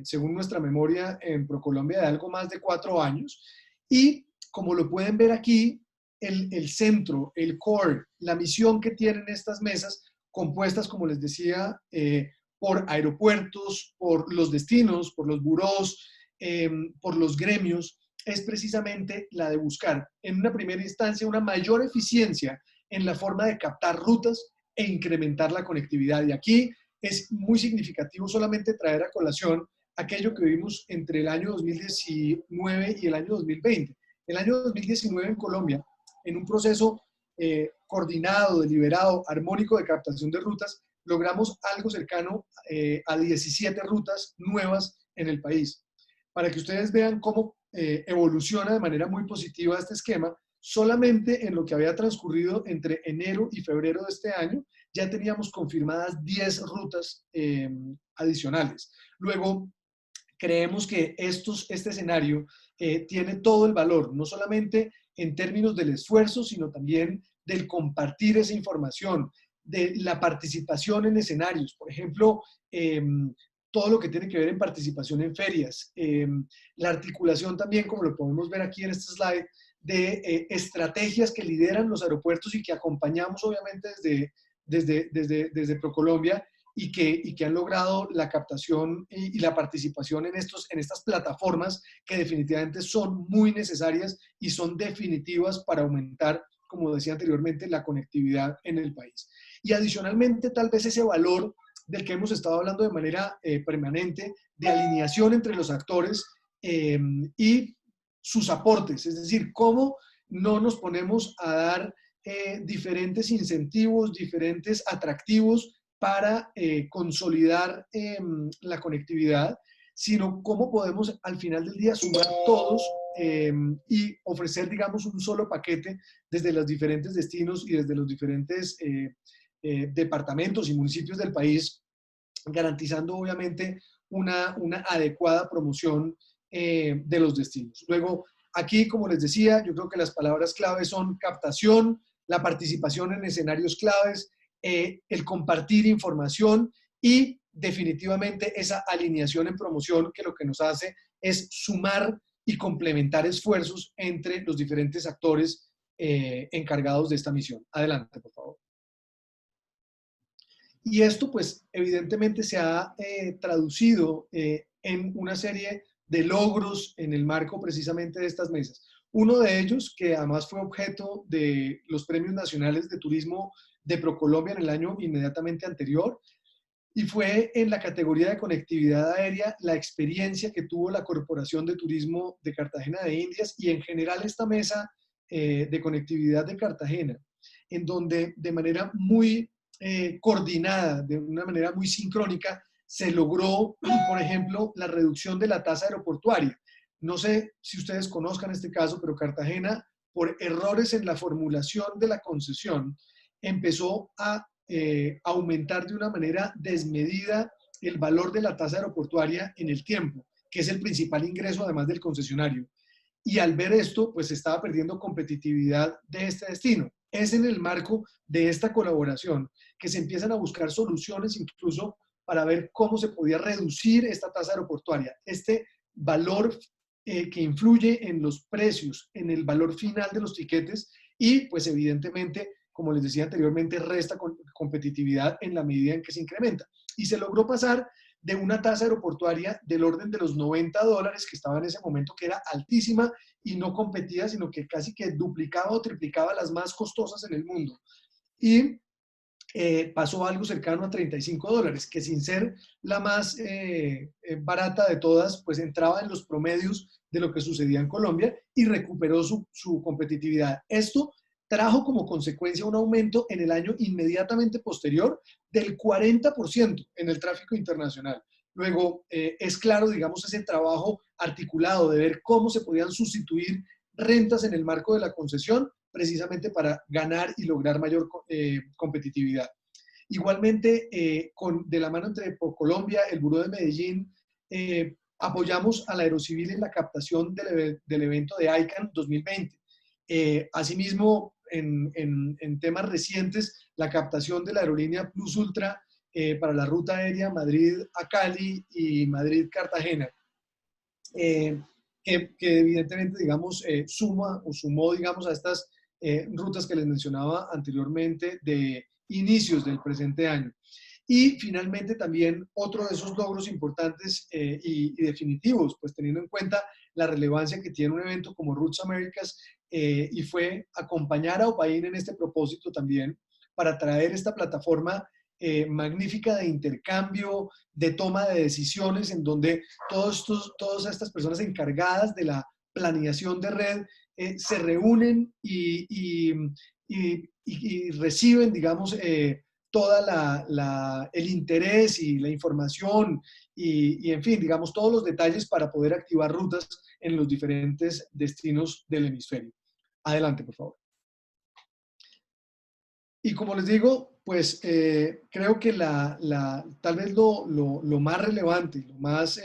según nuestra memoria en ProColombia, de algo más de 4 años. Y como lo pueden ver aquí, el centro, el core, la misión que tienen estas mesas, compuestas, como les decía, por aeropuertos, por los destinos, por los burós, por los gremios, es precisamente la de buscar, en una primera instancia, una mayor eficiencia en la forma de captar rutas e incrementar la conectividad. Y aquí es muy significativo solamente traer a colación aquello que vimos entre el año 2019 y el año 2020. El año 2019 en Colombia, en un proceso coordinado, deliberado, armónico de captación de rutas, logramos algo cercano a 17 rutas nuevas en el país. Para que ustedes vean cómo evoluciona de manera muy positiva este esquema, solamente en lo que había transcurrido entre enero y febrero de este año, ya teníamos confirmadas 10 rutas adicionales. Luego, creemos que este escenario tiene todo el valor, no solamente en términos del esfuerzo, sino también del compartir esa información, de la participación en escenarios. Por ejemplo, todo lo que tiene que ver en participación en ferias, la articulación también, como lo podemos ver aquí en este slide, de estrategias que lideran los aeropuertos y que acompañamos obviamente desde ProColombia, y que han logrado la captación y la participación en estas plataformas que definitivamente son muy necesarias y son definitivas para aumentar, como decía anteriormente, la conectividad en el país. Y adicionalmente, tal vez ese valor del que hemos estado hablando de manera permanente, de alineación entre los actores y sus aportes, es decir, cómo no nos ponemos a dar diferentes incentivos, diferentes atractivos para consolidar la conectividad, sino cómo podemos al final del día sumar todos y ofrecer, digamos, un solo paquete desde los diferentes destinos y desde los diferentes departamentos y municipios del país, garantizando obviamente una adecuada promoción de los destinos. Luego, aquí, como les decía, yo creo que las palabras claves son captación, la participación en escenarios claves, el compartir información y definitivamente esa alineación en promoción, que lo que nos hace es sumar y complementar esfuerzos entre los diferentes actores encargados de esta misión. Adelante, por favor. Y esto, pues, evidentemente se ha traducido en una serie de logros en el marco precisamente de estas mesas. Uno de ellos, que además fue objeto de los Premios Nacionales de Turismo de ProColombia en el año inmediatamente anterior, y fue en la categoría de conectividad aérea la experiencia que tuvo la Corporación de Turismo de Cartagena de Indias y en general esta mesa de conectividad de Cartagena, en donde de manera muy coordinada, de una manera muy sincrónica, se logró, por ejemplo, la reducción de la tasa aeroportuaria. No sé si ustedes conozcan este caso, pero Cartagena, por errores en la formulación de la concesión, empezó a aumentar de una manera desmedida el valor de la tasa aeroportuaria en el tiempo, que es el principal ingreso además del concesionario. Y al ver esto, pues se estaba perdiendo competitividad de este destino. Es en el marco de esta colaboración que se empiezan a buscar soluciones incluso para ver cómo se podía reducir esta tasa aeroportuaria, este valor que influye en los precios, en el valor final de los tiquetes y pues evidentemente, como les decía anteriormente, resta competitividad en la medida en que se incrementa. Y se logró pasar de una tasa aeroportuaria del orden de los $90, que estaba en ese momento, que era altísima y no competía, sino que casi que duplicaba o triplicaba las más costosas en el mundo. Y pasó algo cercano a $35, que sin ser la más barata de todas, pues entraba en los promedios de lo que sucedía en Colombia y recuperó su competitividad. Esto trajo como consecuencia un aumento en el año inmediatamente posterior del 40% en el tráfico internacional. Luego, es claro, digamos, ese trabajo articulado de ver cómo se podían sustituir rentas en el marco de la concesión, precisamente para ganar y lograr mayor competitividad. Igualmente, de la mano entre Colombia, el Buró de Medellín, apoyamos a la Aerocivil en la captación del evento de ICANN 2020. Asimismo, en temas recientes, la captación de la aerolínea Plus Ultra para la ruta aérea Madrid a Cali y Madrid-Cartagena, que evidentemente, digamos, sumó, digamos, a estas rutas que les mencionaba anteriormente de inicios del presente año. Y finalmente también otro de esos logros importantes y definitivos, pues teniendo en cuenta la relevancia que tiene un evento como Roots Americas, y fue acompañar a Opain en este propósito también para traer esta plataforma magnífica de intercambio, de toma de decisiones, en donde todas estas personas encargadas de la planeación de red se reúnen y reciben, digamos, toda el interés y la información y, en fin, digamos, todos los detalles para poder activar rutas en los diferentes destinos del hemisferio. Adelante, por favor. Y como les digo, pues creo que tal vez lo más relevante, lo más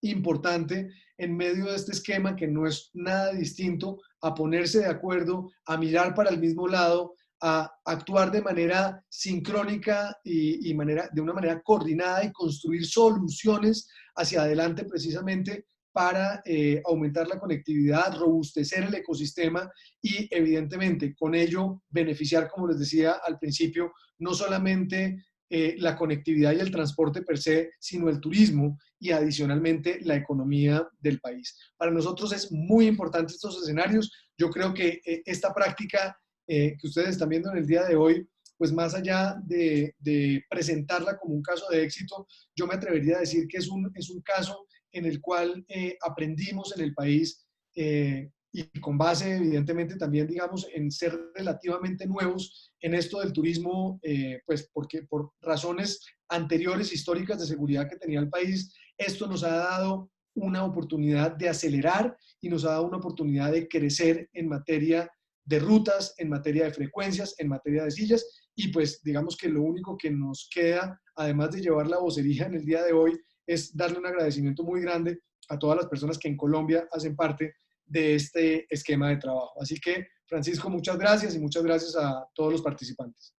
importante en medio de este esquema, que no es nada distinto a ponerse de acuerdo, a mirar para el mismo lado, a actuar de manera sincrónica y de una manera coordinada y construir soluciones hacia adelante precisamente para aumentar la conectividad, robustecer el ecosistema y evidentemente con ello beneficiar, como les decía al principio, no solamente la conectividad y el transporte per se, sino el turismo y adicionalmente la economía del país. Para nosotros es muy importante estos escenarios. Yo creo que esta práctica que ustedes están viendo en el día de hoy, pues más allá de presentarla como un caso de éxito, yo me atrevería a decir que es un caso en el cual aprendimos en el país y con base evidentemente también, digamos, en ser relativamente nuevos en esto del turismo, pues porque por razones anteriores históricas de seguridad que tenía el país, esto nos ha dado una oportunidad de acelerar y nos ha dado una oportunidad de crecer en materia de rutas, en materia de frecuencias, en materia de sillas, y pues digamos que lo único que nos queda, además de llevar la vocería en el día de hoy, es darle un agradecimiento muy grande a todas las personas que en Colombia hacen parte de este esquema de trabajo. Así que, Francisco, muchas gracias y muchas gracias a todos los participantes.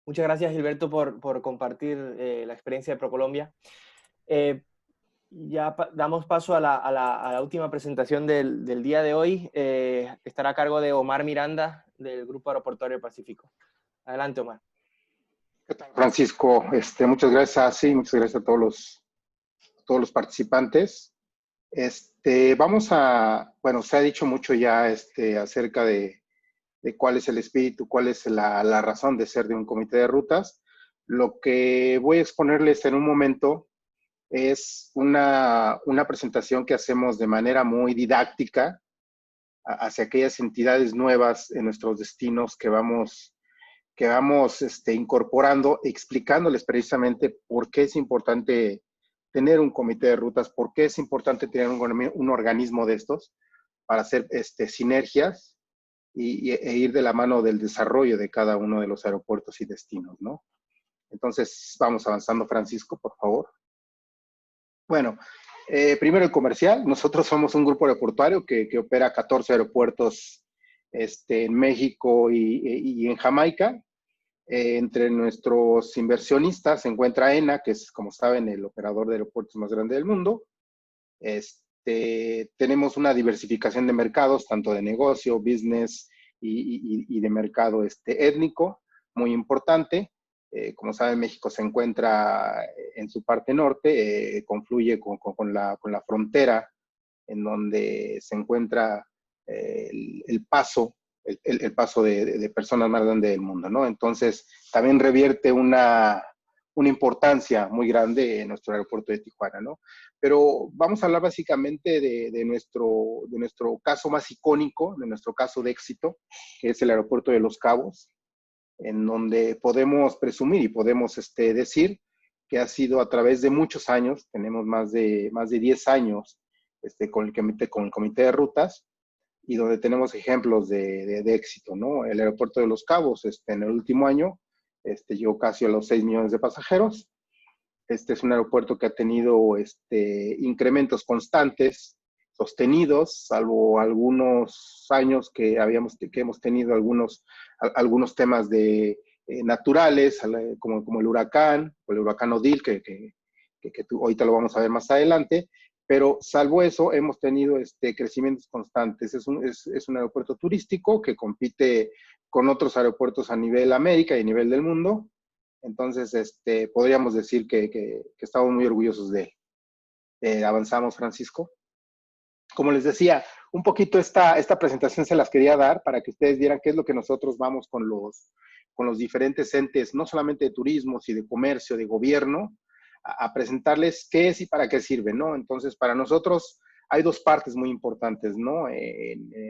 Muchas gracias, Gilberto, por compartir la experiencia de ProColombia. Ya damos paso a la última presentación del día de hoy. Estará a cargo de Omar Miranda, del Grupo Aeroportuario del Pacífico. Adelante, Omar. ¿Qué tal, Francisco? Muchas gracias, sí, muchas gracias a todos los participantes. Bueno, se ha dicho mucho ya acerca de cuál es el espíritu, cuál es la razón de ser de un comité de rutas. Lo que voy a exponerles en un momento es una presentación que hacemos de manera muy didáctica hacia aquellas entidades nuevas en nuestros destinos que vamos incorporando, explicándoles precisamente por qué es importante tener un comité de rutas, por qué es importante tener un organismo de estos para hacer sinergias e ir de la mano del desarrollo de cada uno de los aeropuertos y destinos, ¿no? Entonces, vamos avanzando, Francisco, por favor. Bueno, primero el comercial. Nosotros somos un grupo aeroportuario que opera 14 aeropuertos en México y en Jamaica. Entre nuestros inversionistas se encuentra ENA, que es, como saben, el operador de aeropuertos más grande del mundo. Tenemos una diversificación de mercados, tanto de negocio, business y de mercado étnico, muy importante. Como saben, México se encuentra en su parte norte, confluye con la frontera, en donde se encuentra el paso de personas más grande del mundo, ¿no? Entonces, también revierte una una importancia muy grande en nuestro aeropuerto de Tijuana, ¿no? Pero vamos a hablar básicamente de nuestro caso más icónico, de nuestro caso de éxito, que es el aeropuerto de Los Cabos, en donde podemos presumir y podemos decir que ha sido a través de muchos años, tenemos más de 10 años con el comité de rutas, y donde tenemos ejemplos de éxito, ¿no? El aeropuerto de Los Cabos, en el último año, llegó casi a los 6 millones de pasajeros. Este es un aeropuerto que ha tenido incrementos constantes, sostenidos, salvo algunos años que hemos tenido algunos temas naturales, como el huracán Odil, que ahorita lo vamos a ver más adelante. Pero salvo eso, hemos tenido crecimientos constantes. Es un aeropuerto turístico que compite con otros aeropuertos a nivel América y a nivel del mundo. Entonces, podríamos decir que estamos muy orgullosos de él. Avanzamos, Francisco. Como les decía, un poquito esta presentación se las quería dar para que ustedes vieran qué es lo que nosotros vamos con los diferentes entes, no solamente de turismo, sino de comercio, de gobierno, a presentarles qué es y para qué sirve, ¿no? Entonces, para nosotros hay dos partes muy importantes, ¿no?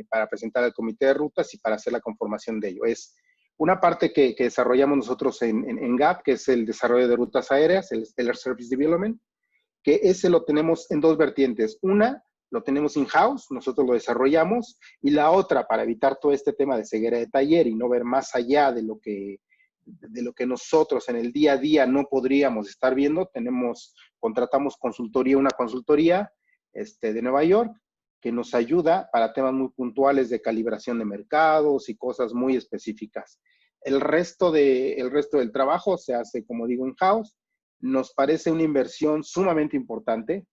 Para presentar al comité de rutas y para hacer la conformación de ello. Es una parte que desarrollamos nosotros en GAP, que es el desarrollo de rutas aéreas, el Air Service Development, que ese lo tenemos en dos vertientes. Una, lo tenemos in-house, nosotros lo desarrollamos, y la otra, para evitar todo este tema de ceguera de taller y no ver más allá de lo que nosotros en el día a día no podríamos estar viendo, contratamos una consultoría de Nueva York, que nos ayuda para temas muy puntuales de calibración de mercados y cosas muy específicas. El resto del trabajo se hace, como digo, in-house. Nos parece una inversión sumamente importante.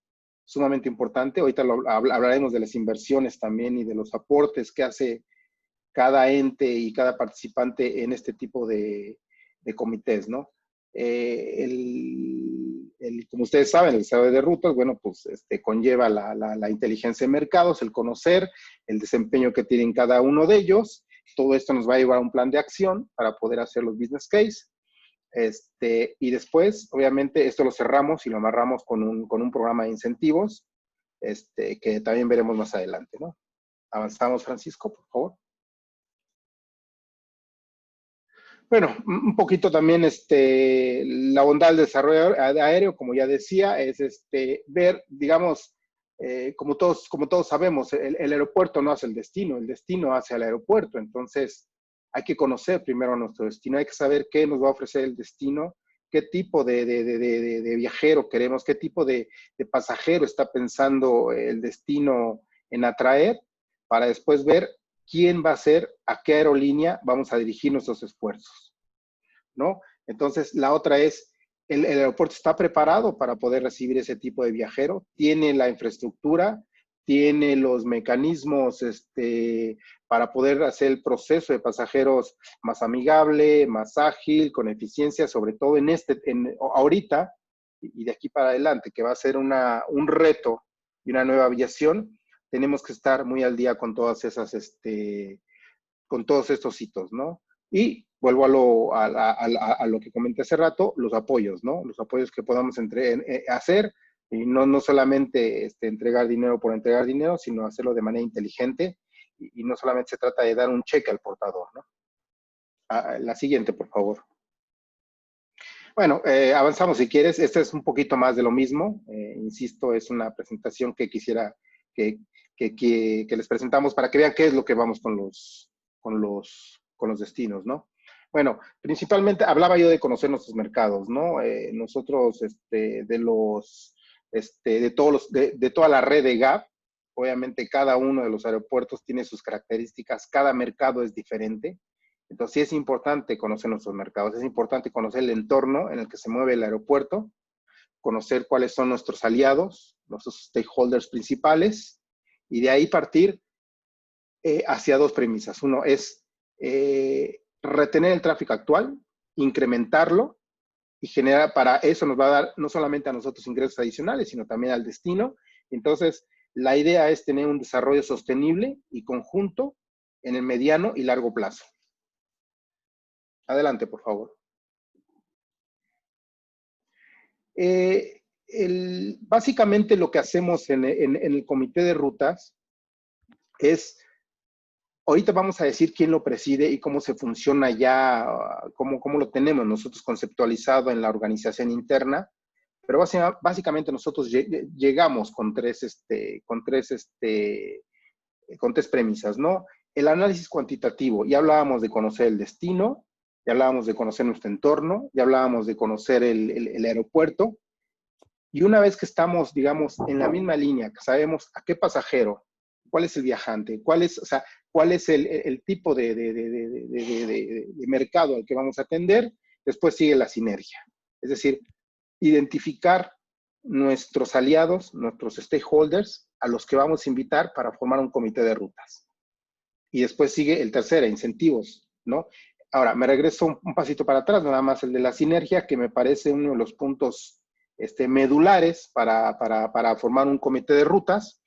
Ahorita hablaremos de las inversiones también y de los aportes que hace cada ente y cada participante en este tipo de comités, ¿no? Como ustedes saben, el desarrollo de rutas, bueno, pues conlleva la inteligencia de mercados, el conocer el desempeño que tienen cada uno de ellos. Todo esto nos va a llevar a un plan de acción para poder hacer los business case. Y después, obviamente, esto lo cerramos y lo amarramos con un programa de incentivos, que también veremos más adelante, ¿no? Avanzamos, Francisco, por favor. Bueno, un poquito también la bondad del desarrollo aéreo, como ya decía, es ver, digamos, como todos sabemos, el aeropuerto no hace el destino hace al aeropuerto. Entonces, hay que conocer primero nuestro destino, hay que saber qué nos va a ofrecer el destino, qué tipo de viajero queremos, qué tipo de pasajero está pensando el destino en atraer, para después ver quién va a ser, a qué aerolínea vamos a dirigir nuestros esfuerzos, ¿no? Entonces, la otra es, el aeropuerto está preparado para poder recibir ese tipo de viajero, tiene la infraestructura, tiene los mecanismos para poder hacer el proceso de pasajeros más amigable, más ágil, con eficiencia, sobre todo ahorita y de aquí para adelante, que va a ser un reto y una nueva aviación. Tenemos que estar muy al día con todas esas, con todos estos hitos, ¿no? Y vuelvo a lo que comenté hace rato, los apoyos, ¿no? Los apoyos que podamos hacer, y no solamente entregar dinero por entregar dinero, sino hacerlo de manera inteligente, y no solamente se trata de dar un cheque al portador, ¿no? La siguiente, por favor. Bueno, avanzamos si quieres. Este es un poquito más de lo mismo. Insisto, es una presentación que quisiera que les presentamos para que vean qué es lo que vamos con los destinos, ¿no? Bueno, principalmente hablaba yo de conocer nuestros mercados, ¿no? Nosotros, de toda la red de GAP, obviamente cada uno de los aeropuertos tiene sus características, cada mercado es diferente. Entonces, sí es importante conocer nuestros mercados, es importante conocer el entorno en el que se mueve el aeropuerto, conocer cuáles son nuestros aliados, nuestros stakeholders principales, y de ahí partir hacia dos premisas. Uno es retener el tráfico actual, incrementarlo, y generar, para eso nos va a dar no solamente a nosotros ingresos adicionales, sino también al destino. Entonces, la idea es tener un desarrollo sostenible y conjunto en el mediano y largo plazo. Adelante, por favor. Básicamente lo que hacemos en el comité de rutas es, ahorita vamos a decir quién lo preside y cómo se funciona ya, cómo lo tenemos nosotros conceptualizado en la organización interna, pero básicamente nosotros llegamos con tres premisas, ¿no? El análisis cuantitativo, ya hablábamos de conocer el destino, ya hablábamos de conocer nuestro entorno, ya hablábamos de conocer el aeropuerto, y una vez que estamos, digamos, en la misma línea, que sabemos a qué pasajero, cuál es el viajante, cuál es el tipo de mercado al que vamos a atender, después sigue la sinergia. Es decir, identificar nuestros aliados, nuestros stakeholders, a los que vamos a invitar para formar un comité de rutas. Y después sigue el tercero, incentivos, ¿no? Ahora, me regreso un pasito para atrás, nada más el de la sinergia, que me parece uno de los puntos medulares para formar un comité de rutas.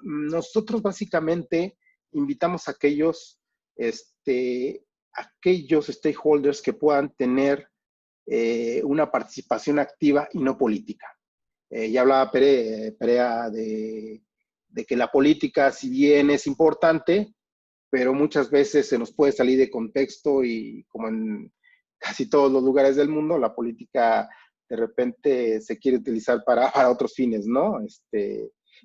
Nosotros básicamente invitamos a aquellos stakeholders que puedan tener una participación activa y no política. Ya hablaba Perea de que la política, si bien es importante, pero muchas veces se nos puede salir de contexto y como en casi todos los lugares del mundo, la política de repente se quiere utilizar para otros fines, ¿no?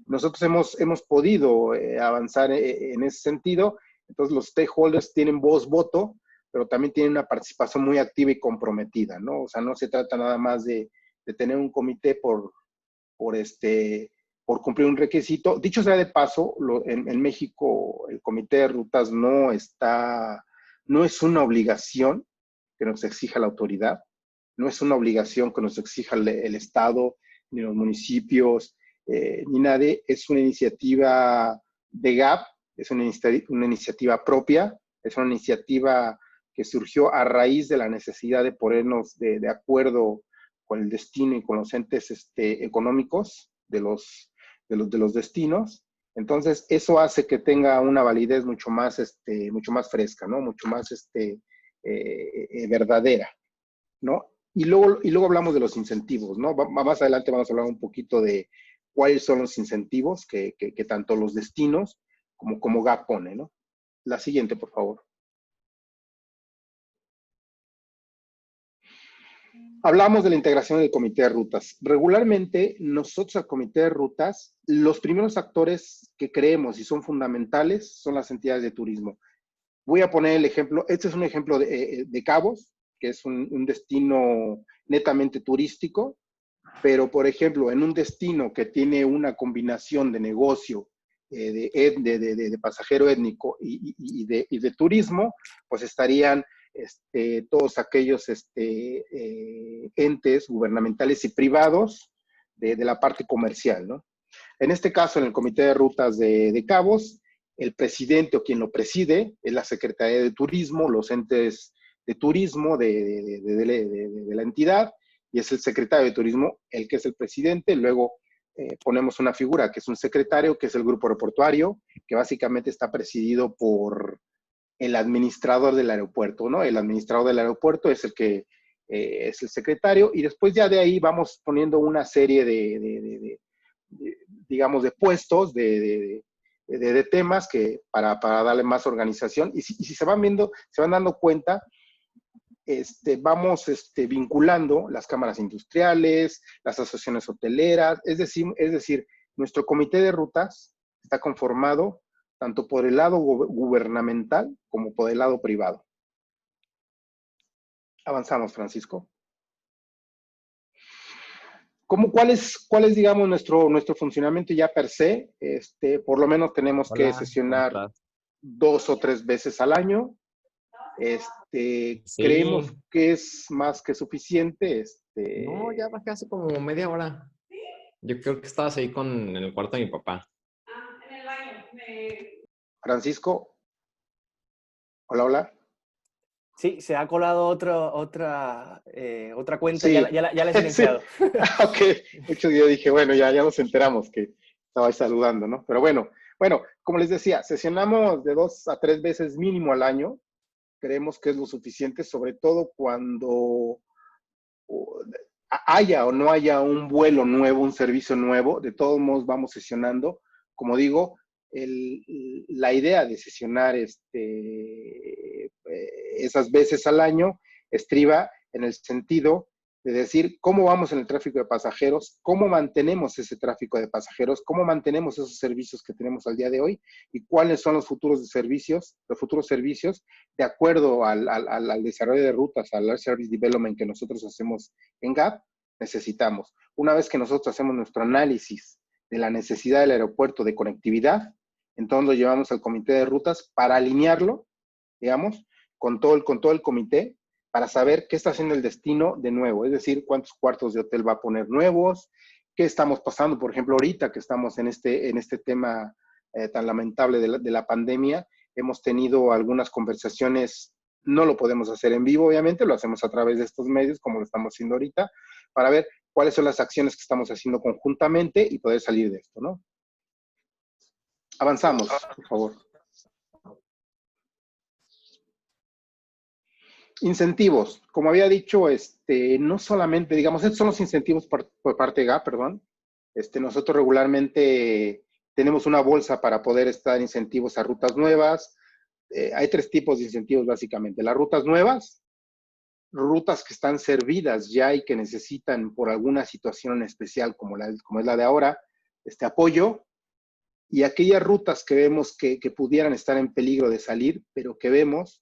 Nosotros hemos podido avanzar en ese sentido. Entonces los stakeholders tienen voz, voto, pero también tienen una participación muy activa y comprometida, ¿no? O sea, no se trata nada más de tener un comité por cumplir un requisito. Dicho sea de paso, en México el comité de rutas no es una obligación que nos exija la autoridad, no es una obligación que nos exija el Estado, ni los municipios, ni nadie. Es una iniciativa de GAP, es una iniciativa propia, es una iniciativa que surgió a raíz de la necesidad de ponernos de acuerdo con el destino y con los entes económicos de los destinos. Entonces, eso hace que tenga una validez mucho más fresca, ¿no? Mucho más verdadera, ¿no? Y luego hablamos de los incentivos, ¿no? Más adelante vamos a hablar un poquito de cuáles son los incentivos que tanto los destinos como GAP pone, ¿no? La siguiente, por favor. Hablamos de la integración del comité de rutas. Regularmente, nosotros al comité de rutas, los primeros actores que creemos y son fundamentales son las entidades de turismo. Voy a poner el ejemplo, este es un ejemplo de Cabos, que es un destino netamente turístico, pero por ejemplo, en un destino que tiene una combinación de negocio, de pasajero étnico y de turismo, pues estarían todos aquellos entes gubernamentales y privados de la parte comercial, ¿no? En este caso, en el Comité de Rutas de Cabos, el presidente o quien lo preside es la Secretaría de Turismo, los entes de turismo de la entidad, y es el secretario de Turismo el que es el presidente. Luego ponemos una figura que es un secretario, que es el grupo aeroportuario, que básicamente está presidido por el administrador del aeropuerto, ¿no? El administrador del aeropuerto es el que es el secretario, y después ya de ahí vamos poniendo una serie digamos, de puestos, de temas que para darle más organización. Y si se van viendo, se van dando cuenta, vamos vinculando las cámaras industriales, las asociaciones hoteleras, es decir, nuestro comité de rutas está conformado tanto por el lado gubernamental como por el lado privado. Avanzamos, Francisco. ¿Cuál es, digamos, nuestro funcionamiento ya per se? Por lo menos tenemos que sesionar 2 o 3 veces al año. Sí. Creemos que es más que suficiente. No, ya bajé hace como media hora. Yo creo que estabas ahí en el cuarto de mi papá. En el baño. Francisco. Hola, hola. Sí, se ha colado otra cuenta, Sí. ya la he silenciado. Sí. Ok, mucho yo dije, bueno, ya nos enteramos que estabais saludando, ¿no? Pero bueno, como les decía, sesionamos de 2 a 3 veces mínimo al año. Creemos que es lo suficiente, sobre todo cuando haya o no haya un vuelo nuevo, un servicio nuevo, de todos modos vamos sesionando. Como digo, la idea de sesionar esas veces al año estriba en el sentido de decir cómo vamos en el tráfico de pasajeros, cómo mantenemos ese tráfico de pasajeros, cómo mantenemos esos servicios que tenemos al día de hoy y cuáles son los futuros servicios de acuerdo al desarrollo de rutas, al Service Development que nosotros hacemos en GAP, necesitamos. Una vez que nosotros hacemos nuestro análisis de la necesidad del aeropuerto de conectividad, entonces lo llevamos al comité de rutas para alinearlo, digamos, con todo el comité, para saber qué está haciendo el destino de nuevo, es decir, cuántos cuartos de hotel va a poner nuevos, qué estamos pasando, por ejemplo, ahorita que estamos en este tema tan lamentable de la pandemia, hemos tenido algunas conversaciones, no lo podemos hacer en vivo, obviamente, lo hacemos a través de estos medios, como lo estamos haciendo ahorita, para ver cuáles son las acciones que estamos haciendo conjuntamente y poder salir de esto, ¿no? Avanzamos, por favor. Incentivos. Como había dicho, no solamente, digamos, estos son los incentivos por parte de GAP, perdón. Nosotros regularmente tenemos una bolsa para poder estar incentivos a rutas nuevas. Hay 3 tipos de incentivos, básicamente. Las rutas nuevas, rutas que están servidas ya y que necesitan por alguna situación especial, como es la de ahora, apoyo. Y aquellas rutas que vemos que pudieran estar en peligro de salir, pero que vemos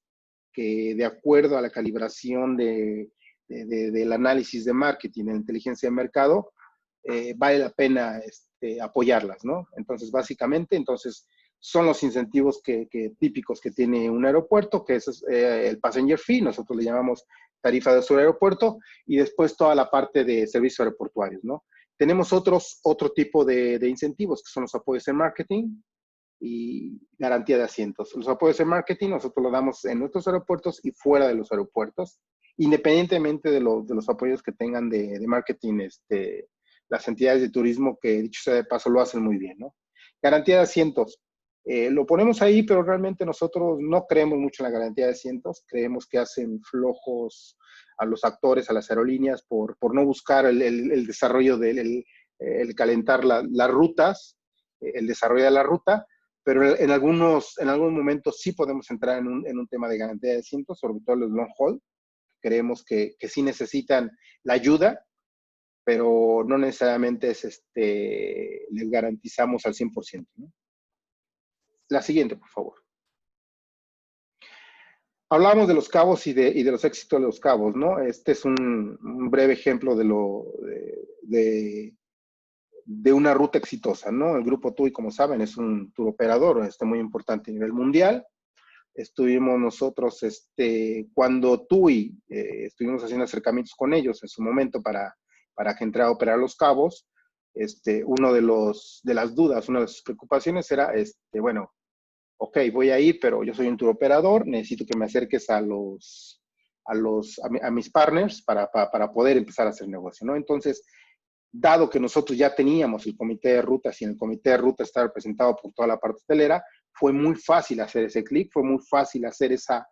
que de acuerdo a la calibración del análisis de marketing, de inteligencia de mercado, vale la pena apoyarlas, ¿no? Entonces, básicamente, son los incentivos típicos que tiene un aeropuerto, que es el passenger fee, nosotros le llamamos tarifa de uso del aeropuerto, y después toda la parte de servicios aeroportuarios, ¿no? Tenemos otro tipo de incentivos, que son los apoyos en marketing, y garantía de asientos. Los apoyos en marketing nosotros lo damos en nuestros aeropuertos y fuera de los aeropuertos, independientemente de los apoyos que tengan de marketing las entidades de turismo, que dicho sea de paso lo hacen muy bien, ¿no? Garantía de asientos. Lo ponemos ahí, pero realmente nosotros no creemos mucho en la garantía de asientos. Creemos que hacen flojos a los actores, a las aerolíneas, por no buscar el desarrollo el calentar las rutas, el desarrollo de la ruta, pero en algunos momentos sí podemos entrar en un tema de garantía de asientos, sobre todo los long haul. Creemos que sí necesitan la ayuda, pero no necesariamente les garantizamos al 100%, ¿no? La siguiente, por favor. Hablamos de los cabos y de los éxitos de los cabos, ¿no? Este es un breve ejemplo de una ruta exitosa, ¿no? El Grupo TUI, como saben, es un tour operador muy importante a nivel mundial. Estuvimos nosotros, cuando TUI, estuvimos haciendo acercamientos con ellos en su momento para que entrara a operar los cabos. Uno de las dudas, una de sus preocupaciones era, bueno, ok, voy a ir, pero yo soy un tour operador, necesito que me acerques a mis partners para poder empezar a hacer negocio, ¿no? Entonces, dado que nosotros ya teníamos el comité de rutas y en el comité de rutas está representado por toda la parte hotelera, fue muy fácil hacer ese clic, fue muy fácil hacer esa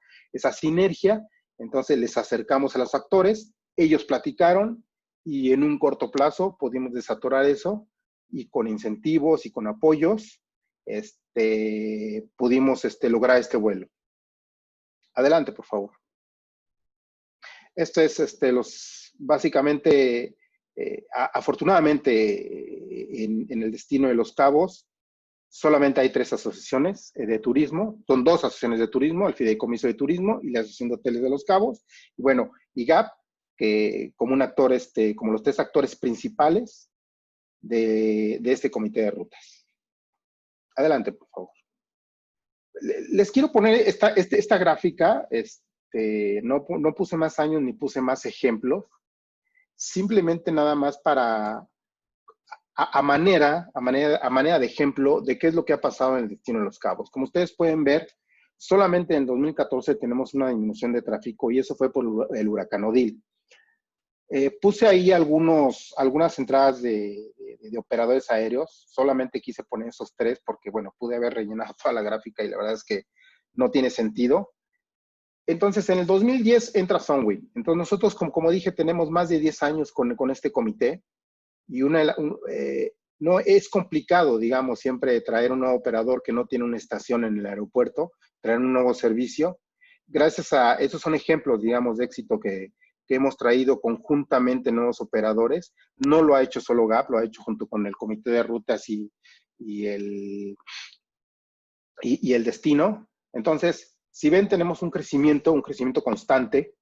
sinergia. Entonces les acercamos a los actores, ellos platicaron y en un corto plazo pudimos desatorar eso y con incentivos y con apoyos pudimos lograr este vuelo. Adelante, por favor. Esto es básicamente, afortunadamente, en el destino de Los Cabos, solamente hay 3 asociaciones de turismo. Son 2 asociaciones de turismo, el Fideicomiso de Turismo y la Asociación de Hoteles de Los Cabos. Y bueno, y GAP, que como un actor, como los 3 actores principales de este comité de rutas. Adelante, por favor. Les quiero poner esta gráfica. No puse más años ni puse más ejemplos. Simplemente nada más para a manera de ejemplo de qué es lo que ha pasado en el destino de Los Cabos. Como ustedes pueden ver, solamente en 2014 tenemos una disminución de tráfico y eso fue por el huracán Odile. Puse ahí algunas entradas de operadores aéreos. Solamente quise poner esos 3 porque, bueno, pude haber rellenado toda la gráfica y la verdad es que no tiene sentido. Entonces, en el 2010 entra Sunwing. Entonces, nosotros, como dije, tenemos más de 10 años con este comité y no es complicado, digamos, siempre traer un nuevo operador que no tiene una estación en el aeropuerto, traer un nuevo servicio. Gracias a, esos son ejemplos, digamos, de éxito que hemos traído conjuntamente nuevos operadores. No lo ha hecho solo GAP, lo ha hecho junto con el comité de rutas y el destino. Entonces, si ven, tenemos un crecimiento constante,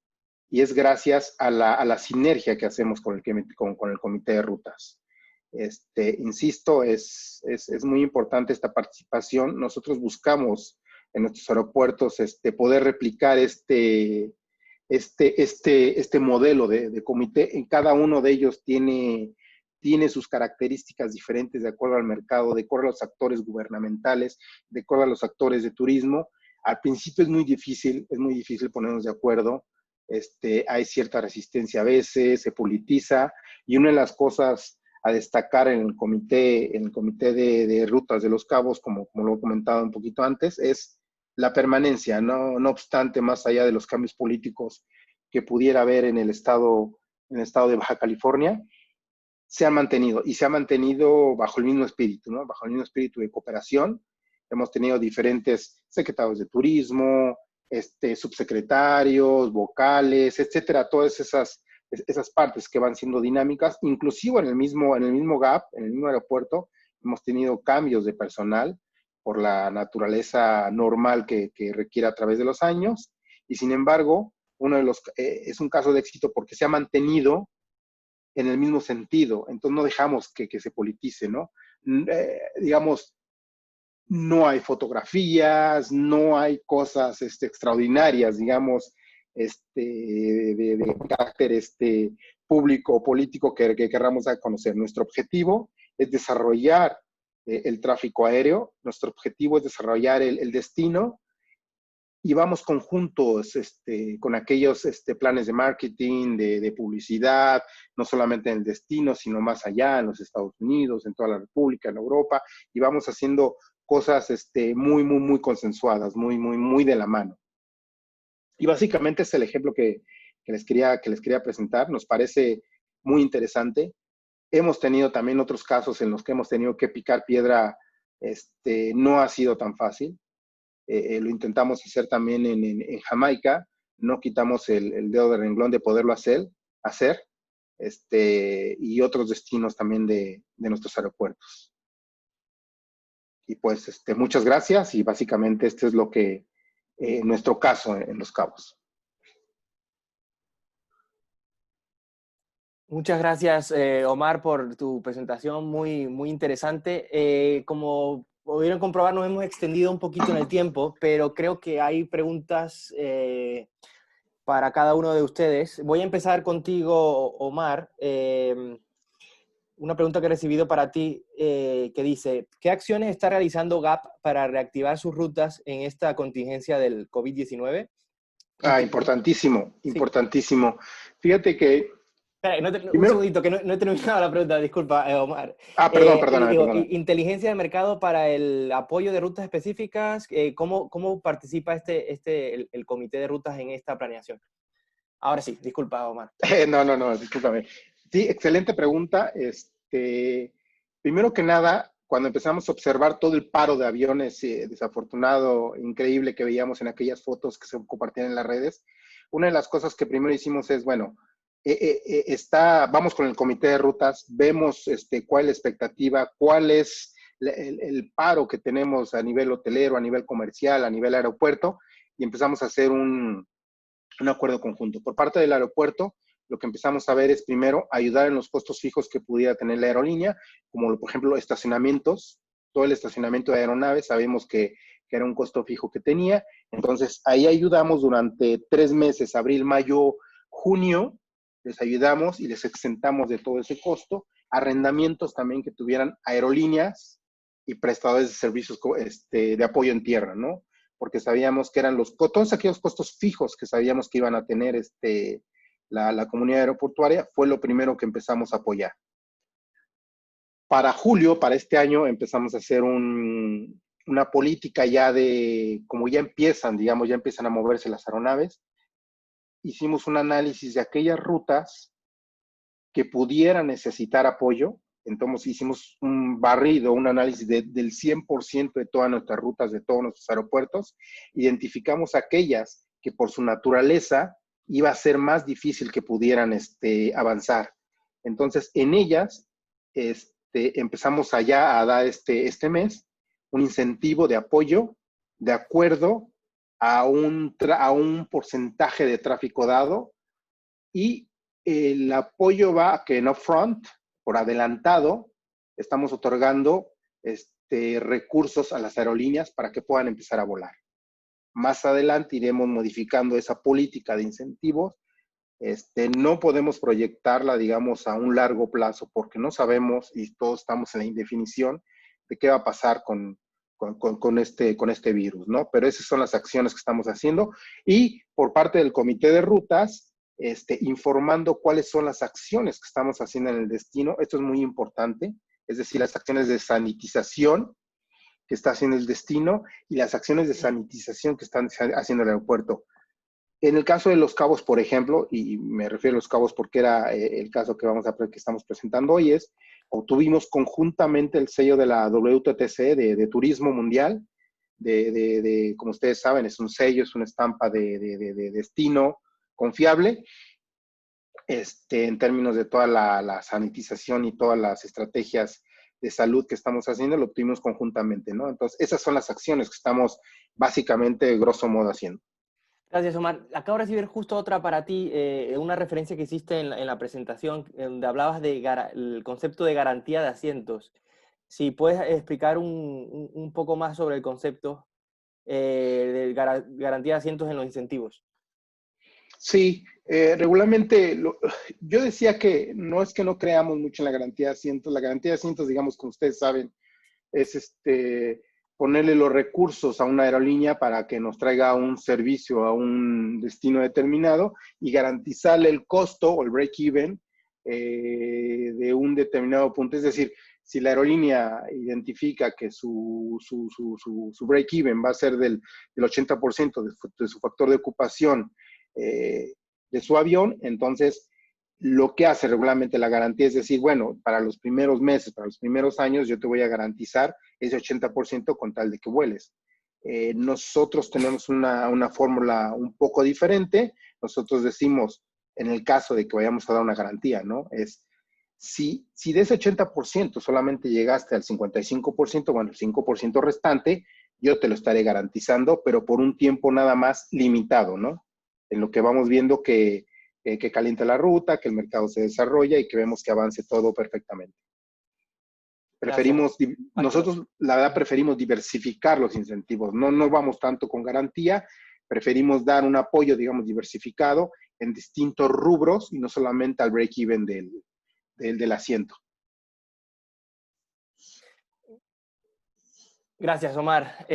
y es gracias a la sinergia que hacemos con el comité de rutas. Insisto, es muy importante esta participación. Nosotros buscamos en nuestros aeropuertos poder replicar este modelo de comité. En cada uno de ellos tiene sus características diferentes de acuerdo al mercado, de acuerdo a los actores gubernamentales, de acuerdo a los actores de turismo. Al principio es muy difícil ponernos de acuerdo. Hay cierta resistencia a veces, se politiza, y una de las cosas a destacar en el comité de rutas de Los Cabos, como lo he comentado un poquito antes, es la permanencia, no obstante, más allá de los cambios políticos que pudiera haber en el estado de Baja California, se ha mantenido, y se ha mantenido bajo el mismo espíritu, ¿no? Bajo el mismo espíritu de cooperación. Hemos tenido diferentes secretarios de turismo, subsecretarios, vocales, etcétera, todas esas partes que van siendo dinámicas. Inclusive en el mismo GAP, en el mismo aeropuerto, hemos tenido cambios de personal por la naturaleza normal que requiere a través de los años, y sin embargo, es un caso de éxito porque se ha mantenido en el mismo sentido. Entonces no dejamos que se politice, ¿no? Digamos, no hay fotografías, no hay cosas extraordinarias, digamos, de carácter público o político que querramos conocer. Nuestro objetivo es desarrollar el tráfico aéreo, nuestro objetivo es desarrollar el destino, y vamos conjuntos con aquellos planes de marketing, de publicidad, no solamente en el destino, sino más allá, en los Estados Unidos, en toda la República, en Europa, y vamos haciendo cosas muy, muy, muy consensuadas, muy, muy, muy de la mano. Y básicamente es el ejemplo que les quería presentar. Nos parece muy interesante. Hemos tenido también otros casos en los que hemos tenido que picar piedra. No ha sido tan fácil. Lo intentamos hacer también en Jamaica. No quitamos el dedo de renglón de poderlo hacer. Y otros destinos también de nuestros aeropuertos. Y pues muchas gracias, y básicamente este es lo que nuestro caso en Los Cabos. Muchas gracias, Omar, por tu presentación muy, muy interesante. Como pudieron comprobar, nos hemos extendido un poquito en el tiempo, pero creo que hay preguntas para cada uno de ustedes. Voy a empezar contigo, Omar. Una pregunta que he recibido para ti que dice, ¿qué acciones está realizando GAP para reactivar sus rutas en esta contingencia del COVID-19? Importantísimo, Sí. importantísimo. Fíjate que... Espera, primero... un segundito, que no he terminado la pregunta, disculpa, Omar. Perdóname. Inteligencia de mercado para el apoyo de rutas específicas, ¿cómo participa el comité de rutas en esta planeación? Ahora sí, disculpa, Omar. No, discúlpame. Sí, excelente pregunta. Primero que nada, cuando empezamos a observar todo el paro de aviones desafortunado, increíble que veíamos en aquellas fotos que se compartían en las redes, una de las cosas que primero hicimos es, vamos con el comité de rutas, vemos cuál es la expectativa, cuál es el paro que tenemos a nivel hotelero, a nivel comercial, a nivel aeropuerto, y empezamos a hacer un acuerdo conjunto. Por parte del aeropuerto, lo que empezamos a ver es primero ayudar en los costos fijos que pudiera tener la aerolínea, como por ejemplo estacionamientos. Todo el estacionamiento de aeronaves sabemos que era un costo fijo que tenía. Entonces ahí ayudamos durante 3 meses, abril, mayo, junio, les ayudamos y les exentamos de todo ese costo. Arrendamientos también que tuvieran aerolíneas y prestadores de servicios de apoyo en tierra, ¿no? Porque sabíamos que eran todos aquellos costos fijos que sabíamos que iban a tener la comunidad aeroportuaria, fue lo primero que empezamos a apoyar. Para julio, para este año, empezamos a hacer un una política ya de, como ya empiezan, digamos, ya empiezan a moverse las aeronaves, hicimos un análisis de aquellas rutas que pudieran necesitar apoyo. Entonces hicimos un barrido, un análisis del 100% de todas nuestras rutas, de todos nuestros aeropuertos. Identificamos aquellas que por su naturaleza iba a ser más difícil que pudieran avanzar. Entonces, en ellas empezamos allá a dar este mes un incentivo de apoyo de acuerdo a un porcentaje de tráfico dado, y el apoyo va que en upfront, por adelantado, estamos otorgando recursos a las aerolíneas para que puedan empezar a volar. Más adelante iremos modificando esa política de incentivos. No podemos proyectarla, digamos, a un largo plazo porque no sabemos y todos estamos en la indefinición de qué va a pasar con este virus, ¿no? Pero esas son las acciones que estamos haciendo, y por parte del comité de rutas, informando cuáles son las acciones que estamos haciendo en el destino. Esto es muy importante, es decir, las acciones de sanitización que está haciendo el destino y las acciones de sanitización que están haciendo el aeropuerto. En el caso de Los Cabos, por ejemplo, y me refiero a Los Cabos porque era el caso que estamos presentando hoy, obtuvimos conjuntamente el sello de la WTTC de Turismo Mundial, como ustedes saben, es un sello, es una estampa de destino confiable, en términos de toda la sanitización y todas las estrategias de salud que estamos haciendo, lo obtuvimos conjuntamente, ¿no? Entonces, esas son las acciones que estamos básicamente, grosso modo, haciendo. Gracias, Omar. Acabo de recibir justo otra para ti, una referencia que hiciste en la presentación, donde hablabas del concepto de garantía de asientos. Si puedes explicar un poco más sobre el concepto de garantía de asientos en los incentivos. Sí, regularmente yo decía que no es que no creamos mucho en la garantía de asientos. La garantía de asientos, digamos, como ustedes saben, es ponerle los recursos a una aerolínea para que nos traiga un servicio a un destino determinado y garantizarle el costo o el break-even de un determinado punto. Es decir, si la aerolínea identifica que su break-even va a ser del 80% de su factor de ocupación de su avión, entonces lo que hace regularmente la garantía es decir, bueno, para los primeros meses, para los primeros años, yo te voy a garantizar ese 80% con tal de que vueles. Nosotros tenemos una fórmula un poco diferente. Nosotros decimos, en el caso de que vayamos a dar una garantía, ¿no? Es, si de ese 80% solamente llegaste al 55%, bueno, el 5% restante, yo te lo estaré garantizando, pero por un tiempo nada más limitado, ¿no? En lo que vamos viendo que calienta la ruta, que el mercado se desarrolla y que vemos que avance todo perfectamente. Nosotros, la verdad, preferimos diversificar los incentivos. No vamos tanto con garantía, preferimos dar un apoyo, digamos, diversificado en distintos rubros y no solamente al break-even del asiento. Gracias, Omar,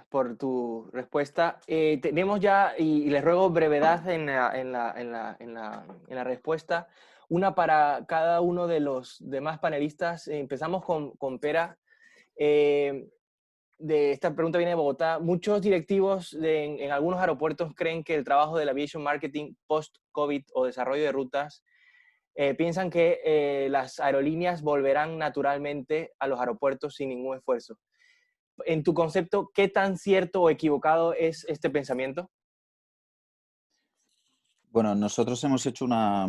por tu respuesta. Tenemos ya, y les ruego brevedad en la respuesta, una para cada uno de los demás panelistas. Empezamos con Pera. Esta pregunta viene de Bogotá. Muchos directivos en algunos aeropuertos creen que el trabajo del aviation marketing post-COVID o desarrollo de rutas piensan que las aerolíneas volverán naturalmente a los aeropuertos sin ningún esfuerzo. En tu concepto, ¿qué tan cierto o equivocado es este pensamiento? Bueno, nosotros hemos hecho una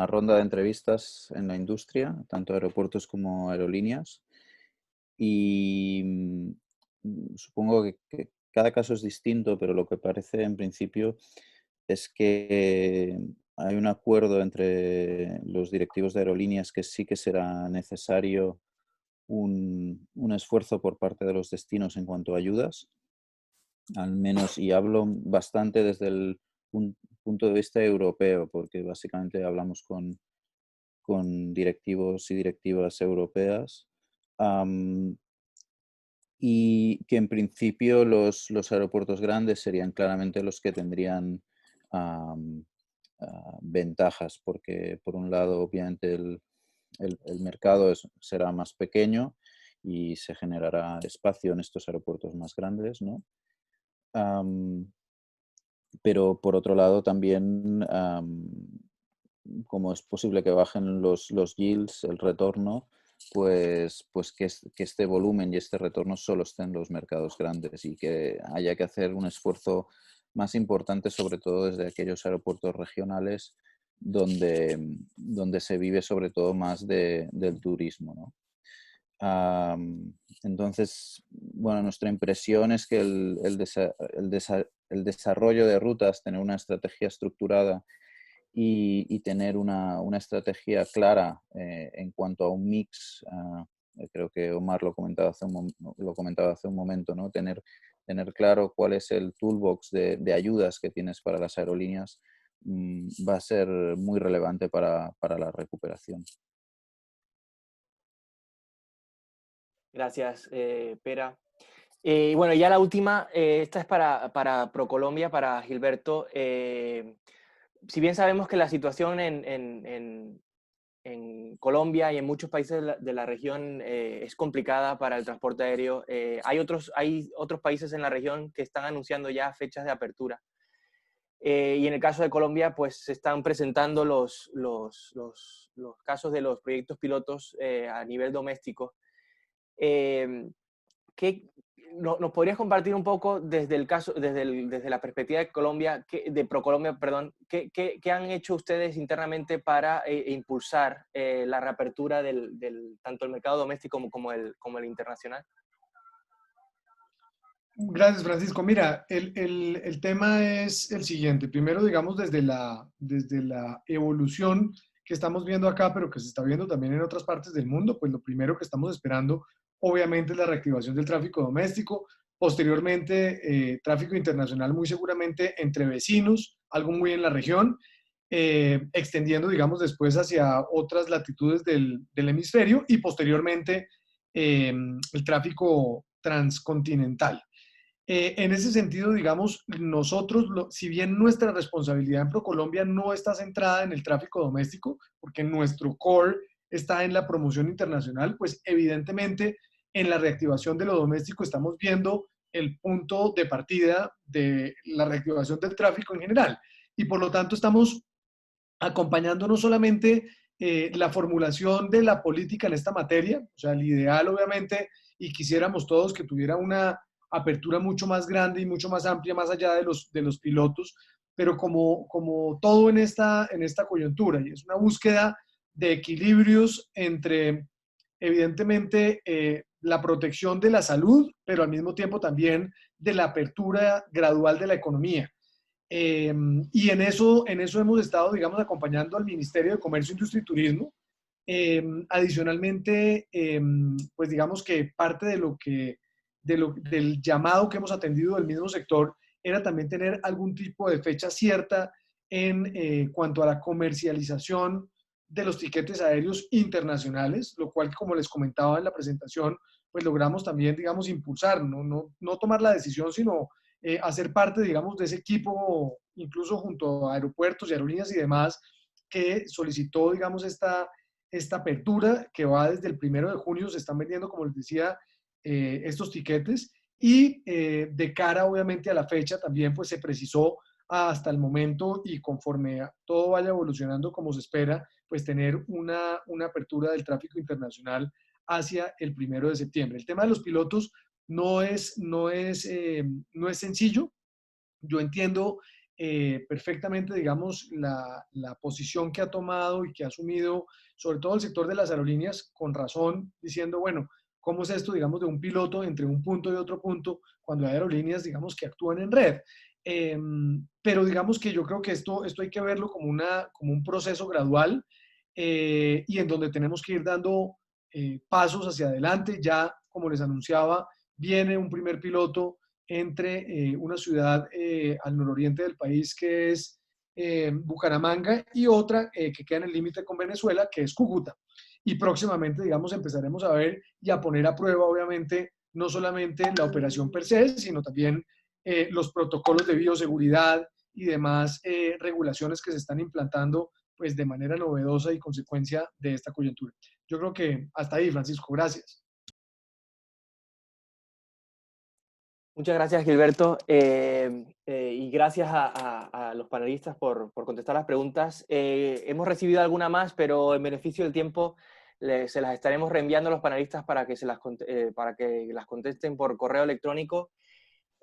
ronda de entrevistas en la industria, tanto aeropuertos como aerolíneas, y supongo que cada caso es distinto, pero lo que parece en principio es que hay un acuerdo entre los directivos de aerolíneas que sí que será necesario un esfuerzo por parte de los destinos en cuanto a ayudas, al menos, y hablo bastante desde el punto de vista europeo, porque básicamente hablamos con directivos y directivas europeas, y que en principio los aeropuertos grandes serían claramente los que tendrían ventajas, porque por un lado obviamente el mercado será más pequeño y se generará espacio en estos aeropuertos más grandes, ¿no? Pero por otro lado también, como es posible que bajen los yields, el retorno, pues que este volumen y este retorno solo esté en los mercados grandes y que haya que hacer un esfuerzo más importante, sobre todo desde aquellos aeropuertos regionales donde se vive sobre todo más del turismo, ¿no? Entonces, bueno, nuestra impresión es que el desarrollo de rutas, tener una estrategia estructurada y tener una estrategia clara en cuanto a un mix, creo que Omar lo comentaba hace un momento, ¿no? Tener claro cuál es el toolbox de ayudas que tienes para las aerolíneas va a ser muy relevante para la recuperación. Gracias, Pera. Bueno, ya la última, esta es para ProColombia, para Gilberto. Si bien sabemos que la situación en Colombia y en muchos países de la región es complicada para el transporte aéreo, hay otros países en la región que están anunciando ya fechas de apertura. Y en el caso de Colombia, pues se están presentando los casos de los proyectos pilotos a nivel doméstico. ¿Nos podrías compartir un poco desde el caso, desde la perspectiva de Colombia, de ProColombia, perdón, qué han hecho ustedes internamente para impulsar la reapertura tanto el mercado doméstico como el internacional? Gracias, Francisco. Mira, el tema es el siguiente. Primero, digamos, desde la evolución que estamos viendo acá, pero que se está viendo también en otras partes del mundo, pues lo primero que estamos esperando, obviamente, es la reactivación del tráfico doméstico. Posteriormente, tráfico internacional, muy seguramente entre vecinos, algo muy en la región, extendiendo, digamos, después hacia otras latitudes del hemisferio y posteriormente el tráfico transcontinental. En ese sentido, digamos, nosotros, si bien nuestra responsabilidad en ProColombia no está centrada en el tráfico doméstico, porque nuestro core está en la promoción internacional, pues evidentemente en la reactivación de lo doméstico estamos viendo el punto de partida de la reactivación del tráfico en general. Y por lo tanto estamos acompañando no solamente la formulación de la política en esta materia, o sea, el ideal obviamente, y quisiéramos todos que tuviera una apertura mucho más grande y mucho más amplia, más allá de los pilotos, pero como todo en esta coyuntura, y es una búsqueda de equilibrios entre, evidentemente, la protección de la salud, pero al mismo tiempo también de la apertura gradual de la economía. Y en eso hemos estado, digamos, acompañando al Ministerio de Comercio, Industria y Turismo. Adicionalmente, pues digamos que parte del llamado que hemos atendido del mismo sector era también tener algún tipo de fecha cierta en cuanto a la comercialización de los tiquetes aéreos internacionales, lo cual, como les comentaba en la presentación, pues logramos también, digamos, impulsar, no tomar la decisión, sino hacer parte, digamos, de ese equipo, incluso junto a aeropuertos y aerolíneas y demás, que solicitó, digamos, esta apertura que va desde el 1 de junio, se están vendiendo, como les decía, estos tiquetes y de cara, obviamente, a la fecha también, pues se precisó hasta el momento y conforme todo vaya evolucionando como se espera, pues tener una apertura del tráfico internacional hacia el 1 de septiembre. El tema de los pilotos no es sencillo. Yo entiendo perfectamente, digamos, la posición que ha tomado y que ha asumido, sobre todo el sector de las aerolíneas, con razón, diciendo, bueno, ¿cómo es esto, digamos, de un piloto entre un punto y otro punto cuando hay aerolíneas, digamos, que actúan en red? Pero digamos que yo creo que esto hay que verlo como un proceso gradual y en donde tenemos que ir dando pasos hacia adelante. Ya, como les anunciaba, viene un primer piloto entre una ciudad al nororiente del país que es Bucaramanga y otra que queda en el límite con Venezuela, que es Cúcuta. Y próximamente, digamos, empezaremos a ver y a poner a prueba, obviamente, no solamente la operación per se, sino también los protocolos de bioseguridad y demás regulaciones que se están implantando pues de manera novedosa y consecuencia de esta coyuntura. Yo creo que hasta ahí, Francisco, gracias. Muchas gracias, Gilberto. Y gracias a los panelistas por contestar las preguntas. Hemos recibido alguna más, pero en beneficio del tiempo se las estaremos reenviando a los panelistas para que las contesten por correo electrónico.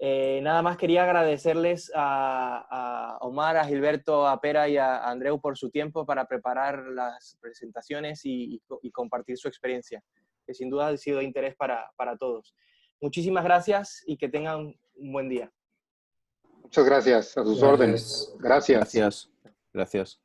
Nada más quería agradecerles a Omar, a Gilberto, a Pera y a Andreu por su tiempo para preparar las presentaciones y compartir su experiencia, que sin duda ha sido de interés para todos. Muchísimas gracias y que tengan un buen día. Muchas gracias, a sus órdenes. Gracias. Gracias.